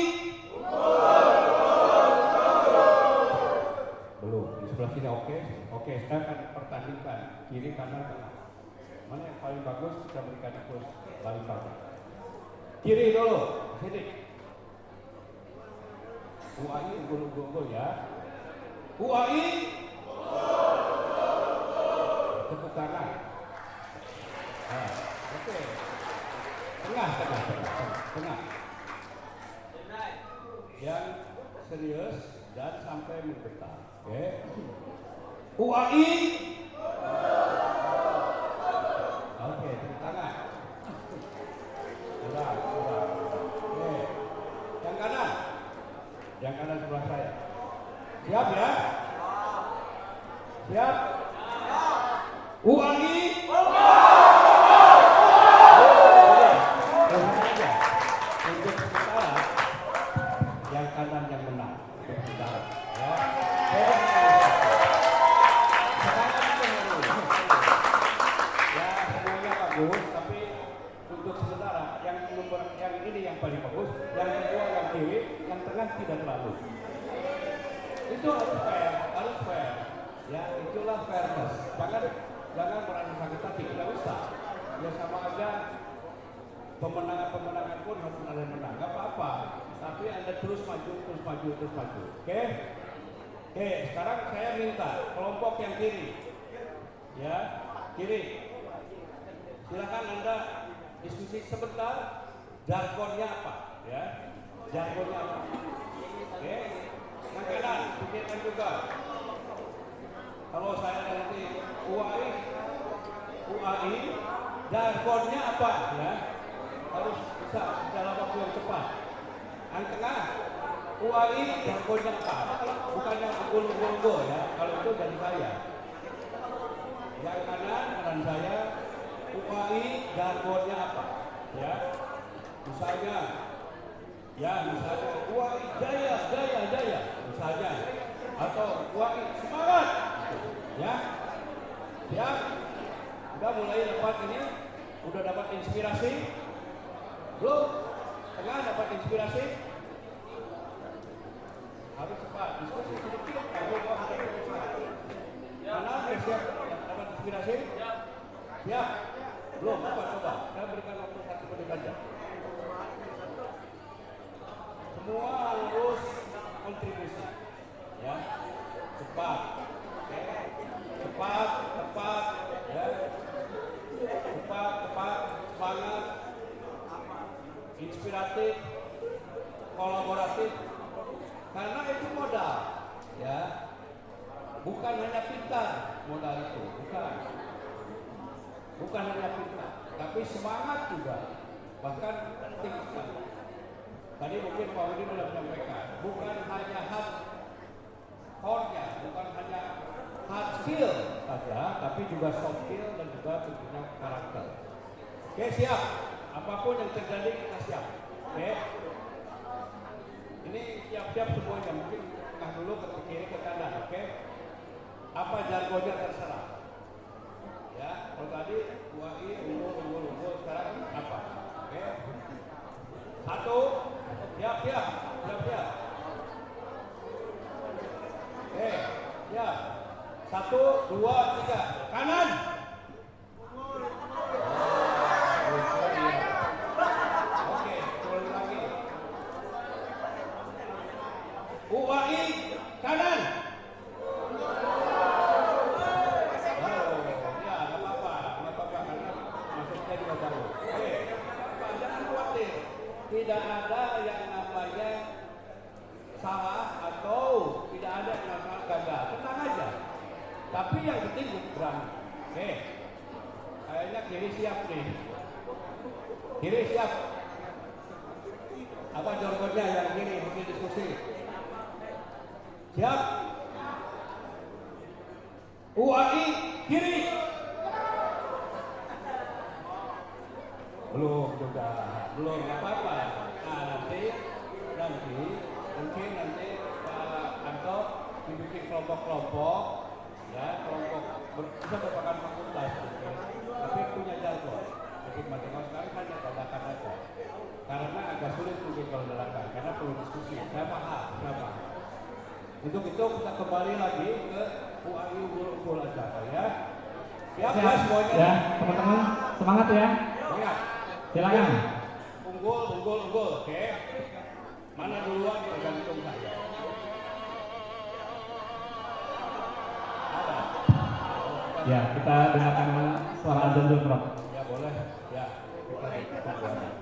Belum, di sebelah sini oke. Oke, saya akan pertandingkan kiri, kanan, tengah. Mana yang paling bagus, kita berikan terus paling bagus. Kiri dulu, sini. UAI unggul ya. UAI. Tepuk tangan. Nah, oke. Tengah. Yang serius dan sampai menggetar. Oke. UAI. Oke, tepuk tangan. Kurang. Oke. Yang kanan sebelah saya. Siap ya? Siap? UAI. Untuk sementara, yang kanan yang menang. Untuk sementara. Ya. Ya, semuanya bagus, tapi untuk sementara yang ini yang paling bagus, yang kedua yang kiri, yang tengah tidak terlalu. Itu harus fair. Ya, itulah fairness. Jangan merasa sakit hati, tidak usah. Ya sama aja pemenangan pun harus ada yang menang, nggak apa-apa. Tapi Anda terus maju. Oke? Oke, sekarang saya minta kelompok yang kiri. Ya, kiri. Silakan Anda diskusi sebentar. Jargonnya apa? Ya, jargonnya apa? Oke? Yang kanan, pikirkan juga. Kalau saya nanti UAI, jargonnya apa? Ya, harus bisa dalam waktu yang cepat. Yang tengah, UAI, jargonnya apa? Bukannya unggul ya, kalau itu dari saya. Yang kanan saya, UAI, jargonnya apa? Ya, misalnya UAI jaya, misalnya, atau UAI semangat, ya, siap, udah mulai dapat ini, udah dapat inspirasi, belum, tengah dapat inspirasi, harus cepat, diskusi sedikit, mana siap dapat inspirasi, siap, belum, coba, saya berikan waktu 1 menit aja. Semua harus kontribusi, ya, cepat, ya, cepat, semangat, inspiratif, kolaboratif, karena itu modal, ya, bukan hanya pintar modal itu, bukan hanya pintar, tapi semangat juga, bahkan penting sekali. Tadi mungkin Pak Udin sudah menyampaikan, bukan hanya hard core-nya, bukan hanya hard skill saja, tapi juga soft skill dan juga tentunya karakter. Oke, siap. Apapun yang terjadi kita siap. Oke. Ini siap-siap semuanya. Mungkin tengah dulu ke kiri ke kanan. Oke. Apa jargonnya terserah. Ya, kalau tadi UAI unggul, sekarang apa? Oke. 1. Siap. Oke, siap. 1, 2, 3. Kanan. Oke, tidak ada yang namanya salah atau tidak ada yang namanya gagal. Tenang aja. Tapi yang penting berani. Oke. Kayaknya kiri siap nih. Kiri siap. Apa jargonnya yang kiri mungkin diskusi. Siap. UAI kiri. Belum juga, belum apa-apa. Nah nanti mungkin nanti Pak Anto dibikin kelompok-kelompok, ya kelompok bisa merupakan fakultas, tapi punya jargon. Jadi matematika sekarang hanya dadakan aja, karena agak sulit mungkin kalau dadakan, karena perlu diskusi. Saya paham. Untuk itu kita kembali lagi ke UAI unggul acara ya. Siap ya semuanya. Ya, teman-teman semangat ya. Semangat. Silakan. Unggul. Oke. Mana duluan tergantung saya. Ada. Ya, kita dengarkan suara azan dulu, Prof. Ya boleh. Ya. Kita tunggu.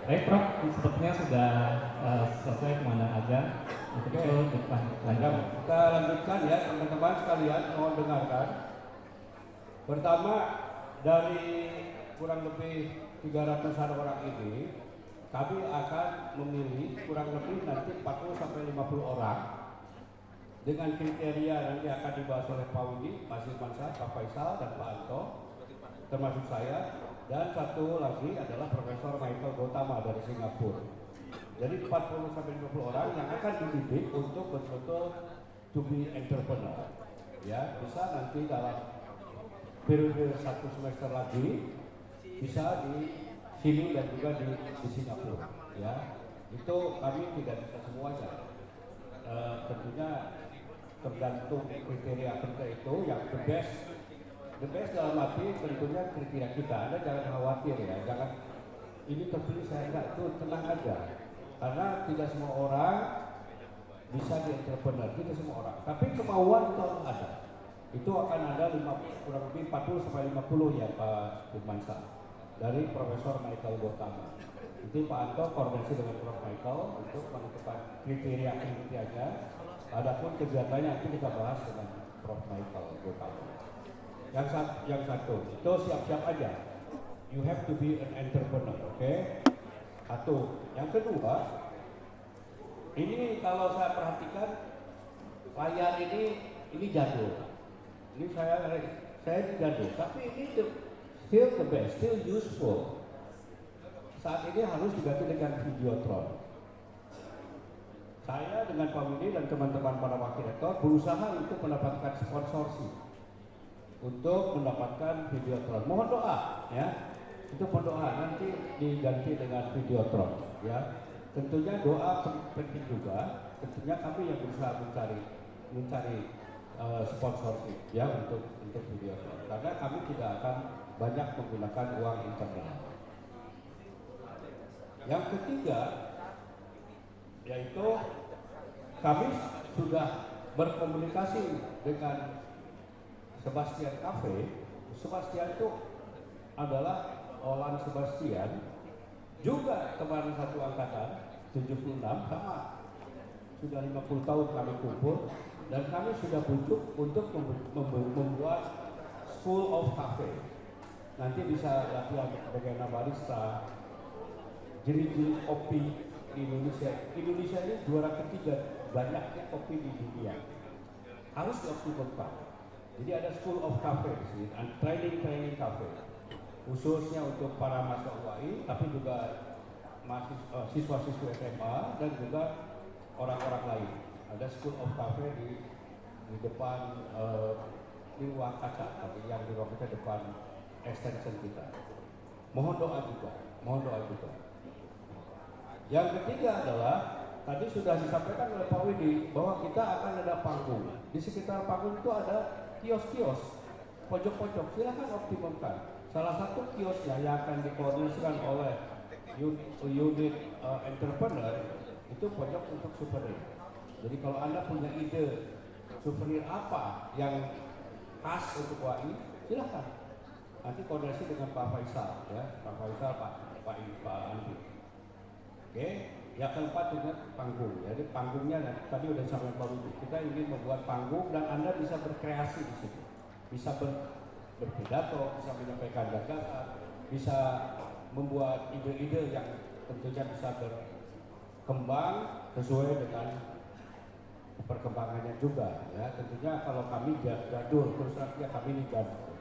Baik Prof, sepertinya sudah selesai komandan azan. Untuk Oke. itu depan lanjut. Kita lanjutkan ya teman-teman sekalian, mohon dengarkan. Pertama, dari kurang lebih 300-an orang ini, kami akan memilih kurang lebih nanti 40 sampai 50 orang dengan kriteria nanti akan dibahas oleh Pak Widi, Pak Silmansyah, Pak Faisal, dan Pak Anto, termasuk saya, dan satu lagi adalah Profesor Michael Gautama dari Singapura. Jadi 40 sampai 50 orang yang akan dididik untuk betul-betul to be entrepreneur. Ya, bisa nanti dalam periode 1 semester lagi bisa di sini dan juga di Singapura. Ya, itu kami tidak bisa semuanya. Tentunya tergantung kriteria kita itu yang the best dalam arti tentunya kriteria kita. Anda jangan khawatir ya, jangan ini terpilih saya enggak, itu tenang aja. Karena tidak semua orang bisa di entrepreneur, tidak semua orang. Tapi kemauan itu harus ada. Itu akan ada kurang lebih 40 sampai 50 ya Pak Firmansyah dari Profesor Michael Gautama. Itu Pak Anto koordinasi dengan Prof Michael untuk menentukan kriteria-kriterianya. Adapun kegiatannya nanti kita bahas dengan Prof Michael Gautama. Yang satu, itu siap-siap aja. You have to be an entrepreneur, oke? Satu. Yang kedua, ini kalau saya perhatikan layar ini jadul. Ini saya jadul, tapi ini still the best, still useful. Saat ini harus diganti dengan Videotron. Saya dengan Pak Widi dan teman-teman para wakil rektor berusaha untuk mendapatkan sponsorship untuk mendapatkan Videotron. Mohon doa ya. Itu mohon doa nanti diganti dengan Videotron ya. Tentunya doa penting juga. Tentunya kami yang berusaha mencari sponsorship ya untuk Videotron. Karena kami tidak akan banyak menggunakan uang internal. Yang ketiga yaitu kami sudah berkomunikasi dengan Sebastian Cafe. Sebastian itu adalah Olan Sebastian, juga teman satu angkatan 76 sama, sudah 50 tahun kami kumpul dan kami sudah butuh untuk membuat School of Cafe. Nanti bisa latihan bagaimana barista, jenis kopi di Indonesia. Indonesia ini juara ketiga banyaknya kopi di dunia. Harus dioptimalkan. Jadi ada School of Cafe di sini, training cafe, khususnya untuk para mahasiswa UAI, tapi juga siswa-siswa SMA dan juga orang-orang lain. Ada School of Cafe di depan di ruang kaca, tapi yang di ruang kaca depan extension kita. Mohon doa juga. Yang ketiga adalah tadi sudah disampaikan oleh Pak Widi bahwa kita akan ada panggung. Di sekitar panggung itu ada kios-kios, pojok-pojok. Silakan optimalkan. Salah satu kiosnya yang akan dikoordinasikan oleh unit entrepreneur itu pojok untuk souvenir. Jadi kalau Anda punya ide souvenir apa yang khas untuk WAI, silakan. Nanti koordinasi dengan Pak Faisal, ya, Pak Faisal, Pak Andi. Oke, yang keempat juga panggung. Jadi panggungnya tadi udah sampai Pak Widi. Kita ingin membuat panggung dan Anda bisa berkreasi di situ, bisa berpidato, bisa menyampaikan gagasan, bisa membuat ide-ide yang tentunya bisa berkembang sesuai dengan perkembangannya juga. Ya, tentunya kalau kami jadul, terus terang kami ini jadul.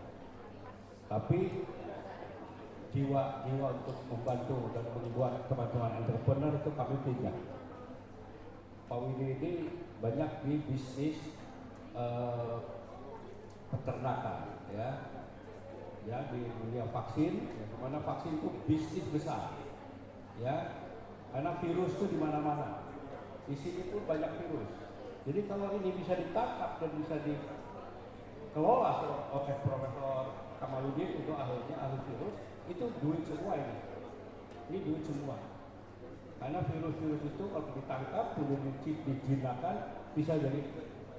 Tapi jiwa untuk membantu dan membuat teman-teman entrepreneur itu kami punya. Pak Widi ini banyak di bisnis peternakan, ya di dunia vaksin, ya, dimana vaksin itu bisnis besar, ya karena virus itu di mana-mana. Di sini pun banyak virus. Jadi kalau ini bisa ditangkap dan bisa dikelola oleh Profesor Kamaludin itu ahli virus, itu duit semua ini. Ini duit semua. Karena virus-virus itu kalau ditangkap, kemudian dijinakan, bisa jadi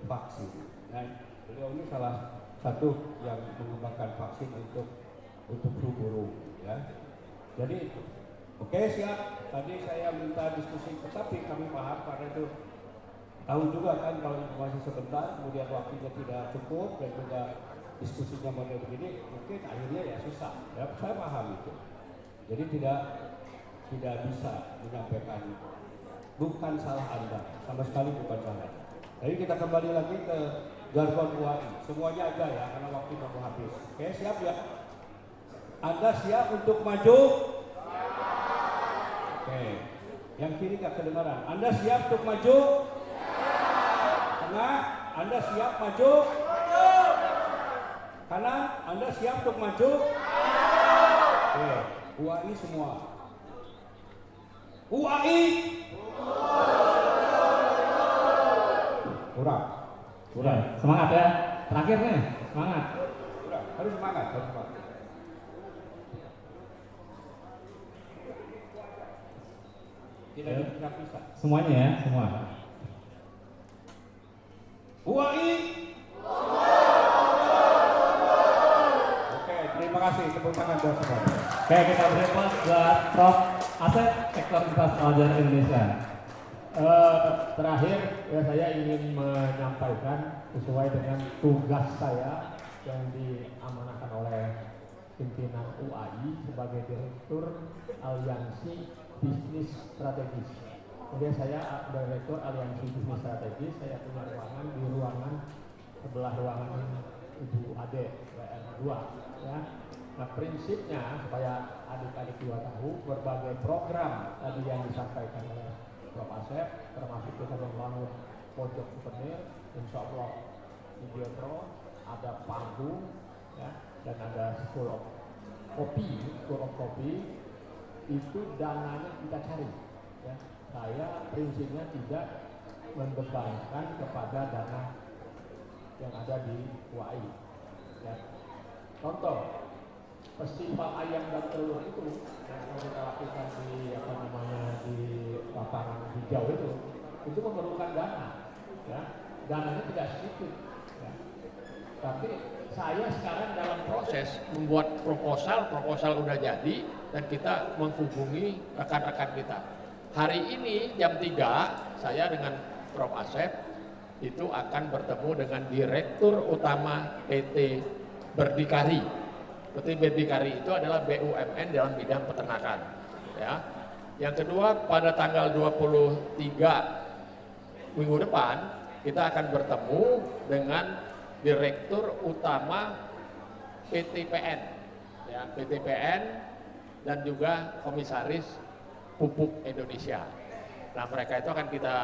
vaksin. Nah, beliau ini salah satu yang mengembangkan vaksin untuk flu burung, ya. Jadi itu. Oke, siap. Tadi saya minta diskusi, tetapi kami paham karena itu tahu juga kan kalau informasi sebentar, kemudian waktunya tidak cukup dan juga diskusinya model begini, mungkin akhirnya ya susah. Ya, saya paham itu. Jadi tidak bisa menyampaikan. Bukan salah Anda, sama sekali bukan salah. Jadi kita kembali lagi ke jargon UAI. Semuanya aja ya, karena waktu mau habis. Oke, siap ya? Anda siap untuk maju? Oke. Yang kiri nggak kedengaran. Anda siap untuk maju? Tengah, Anda siap maju? Kanan, Anda siap untuk maju? Oke, UAI semua. UAI. Kurang. Semangat ya. Terakhir nih, semangat. Kurang. Harus semangat, harus semangat. Tidak bisa. Semuanya ya, semua. UAI. Oke, terima kasih. Tepuk tangan buat semua. Oke, kita beri aplaus buat Prof. Asep, Sektor Universitas Al-Azhar Indonesia. Terakhir ya saya ingin menyampaikan sesuai dengan tugas saya yang diamanahkan oleh pimpinan UAI sebagai Direktur Aliansi Bisnis Strategis. Kemudian saya Direktur Aliansi Bisnis Strategis, saya punya ruangan di ruangan sebelah ruangan Ibu Ade WR2 ya. Nah, prinsipnya supaya adik-adik juga tahu berbagai program tadi yang disampaikan oleh Prof. Asep, termasuk kita membangun pojok souvenir, insya Allah Videotron, ada panggung, ya, dan ada School of Coffee, itu dananya kita cari. Ya. Saya prinsipnya tidak membebankan kepada dana yang ada di UAI. Ya. Contoh, festival ayam dan telur itu yang kita lakukan di di lapangan hijau itu memerlukan dana, ya. Dananya tidak sedikit, ya. Tapi saya sekarang dalam proses membuat proposal udah jadi dan kita menghubungi rekan-rekan kita. Hari ini jam 3 saya dengan Prof. Asep itu akan bertemu dengan Direktur Utama PT Berdikari. PT Berdikari itu adalah BUMN dalam bidang peternakan. Ya. Yang kedua, pada tanggal 23 minggu depan kita akan bertemu dengan Direktur Utama PTPN, ya, PTPN dan juga Komisaris Pupuk Indonesia. Nah, mereka itu akan kita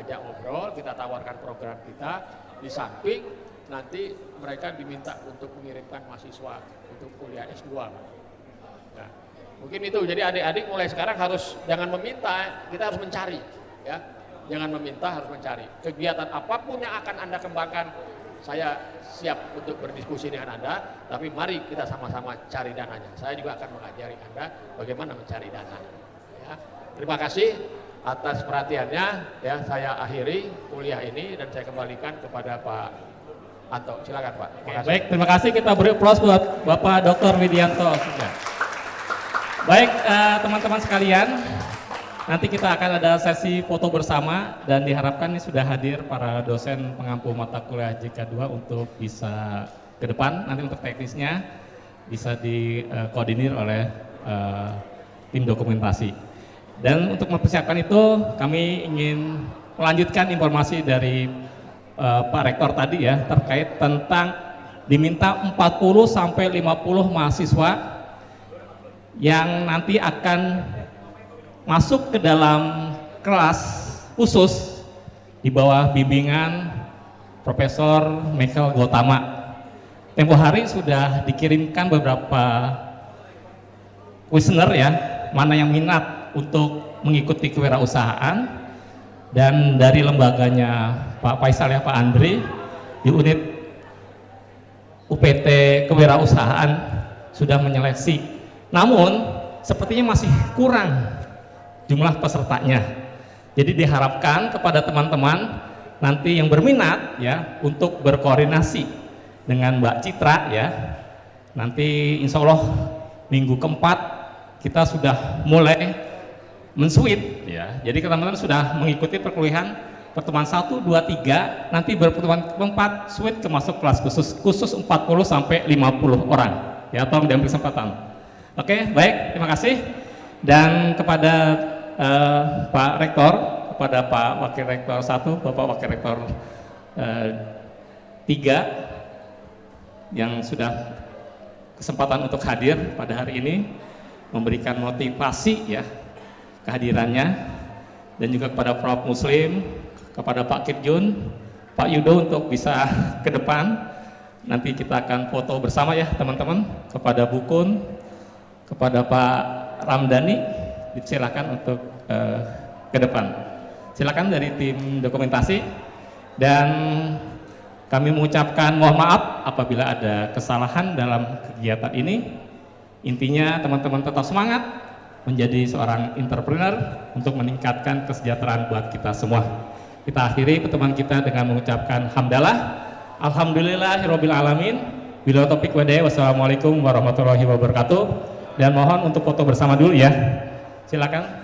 ajak ngobrol, kita tawarkan program kita. Di samping nanti mereka diminta untuk mengirimkan mahasiswa untuk kuliah S2. Nah, mungkin itu. Jadi adik-adik mulai sekarang harus jangan meminta, kita harus mencari, ya. Jangan meminta, harus mencari. Kegiatan apapun yang akan Anda kembangkan, saya siap untuk berdiskusi dengan Anda, tapi mari kita sama-sama cari dananya. Saya juga akan mengajari Anda bagaimana mencari dana. Ya. Terima kasih atas perhatiannya. Ya, saya akhiri kuliah ini dan saya kembalikan kepada Pak Anto. Silakan Pak. Baik, terima kasih. Kita beri aplaus buat Bapak Dr. Widianto. Baik, teman-teman sekalian, nanti kita akan ada sesi foto bersama dan diharapkan ini sudah hadir para dosen pengampu mata kuliah JK2 untuk bisa ke depan. Nanti untuk teknisnya bisa dikoordinir oleh tim dokumentasi. Dan untuk mempersiapkan itu kami ingin melanjutkan informasi dari Pak Rektor tadi ya terkait tentang diminta 40 sampai 50 mahasiswa yang nanti akan masuk ke dalam kelas khusus di bawah bimbingan Profesor Michael Gautama. Tempo hari sudah dikirimkan beberapa kuesioner ya, mana yang minat untuk mengikuti kewirausahaan, dan dari lembaganya Pak Faisal ya, Pak Andri di unit UPT Kewirausahaan sudah menyeleksi. Namun sepertinya masih kurang jumlah pesertanya. Jadi diharapkan kepada teman-teman nanti yang berminat ya untuk berkoordinasi dengan Mbak Citra ya. Nanti insya Allah minggu keempat kita sudah mulai mensuit ya. Jadi teman-teman sudah mengikuti perkuliahan pertemuan 1, 2, 3, nanti pertemuan keempat suite masuk kelas khusus 40 sampai 50 orang ya, tolong diambil kesempatan. Oke, baik, terima kasih. Dan kepada Pak Rektor, kepada Pak Wakil Rektor 1, Bapak Wakil Rektor 3 yang sudah kesempatan untuk hadir pada hari ini, memberikan motivasi ya kehadirannya, dan juga kepada Prof Muslim, kepada Pak Kirjun, Pak Yudo untuk bisa ke depan. Nanti kita akan foto bersama ya teman-teman. Kepada Bukun, kepada Pak Ramdhani, silakan untuk ke depan. Silakan dari tim dokumentasi, dan kami mengucapkan mohon maaf apabila ada kesalahan dalam kegiatan ini. Intinya teman-teman tetap semangat menjadi seorang entrepreneur untuk meningkatkan kesejahteraan buat kita semua. Kita akhiri pertemuan kita dengan mengucapkan hamdalah, alhamdulillahirabbil alamin. Bila topik wadai, wassalamualaikum warahmatullahi wabarakatuh. Dan mohon untuk foto bersama dulu ya. Silakan.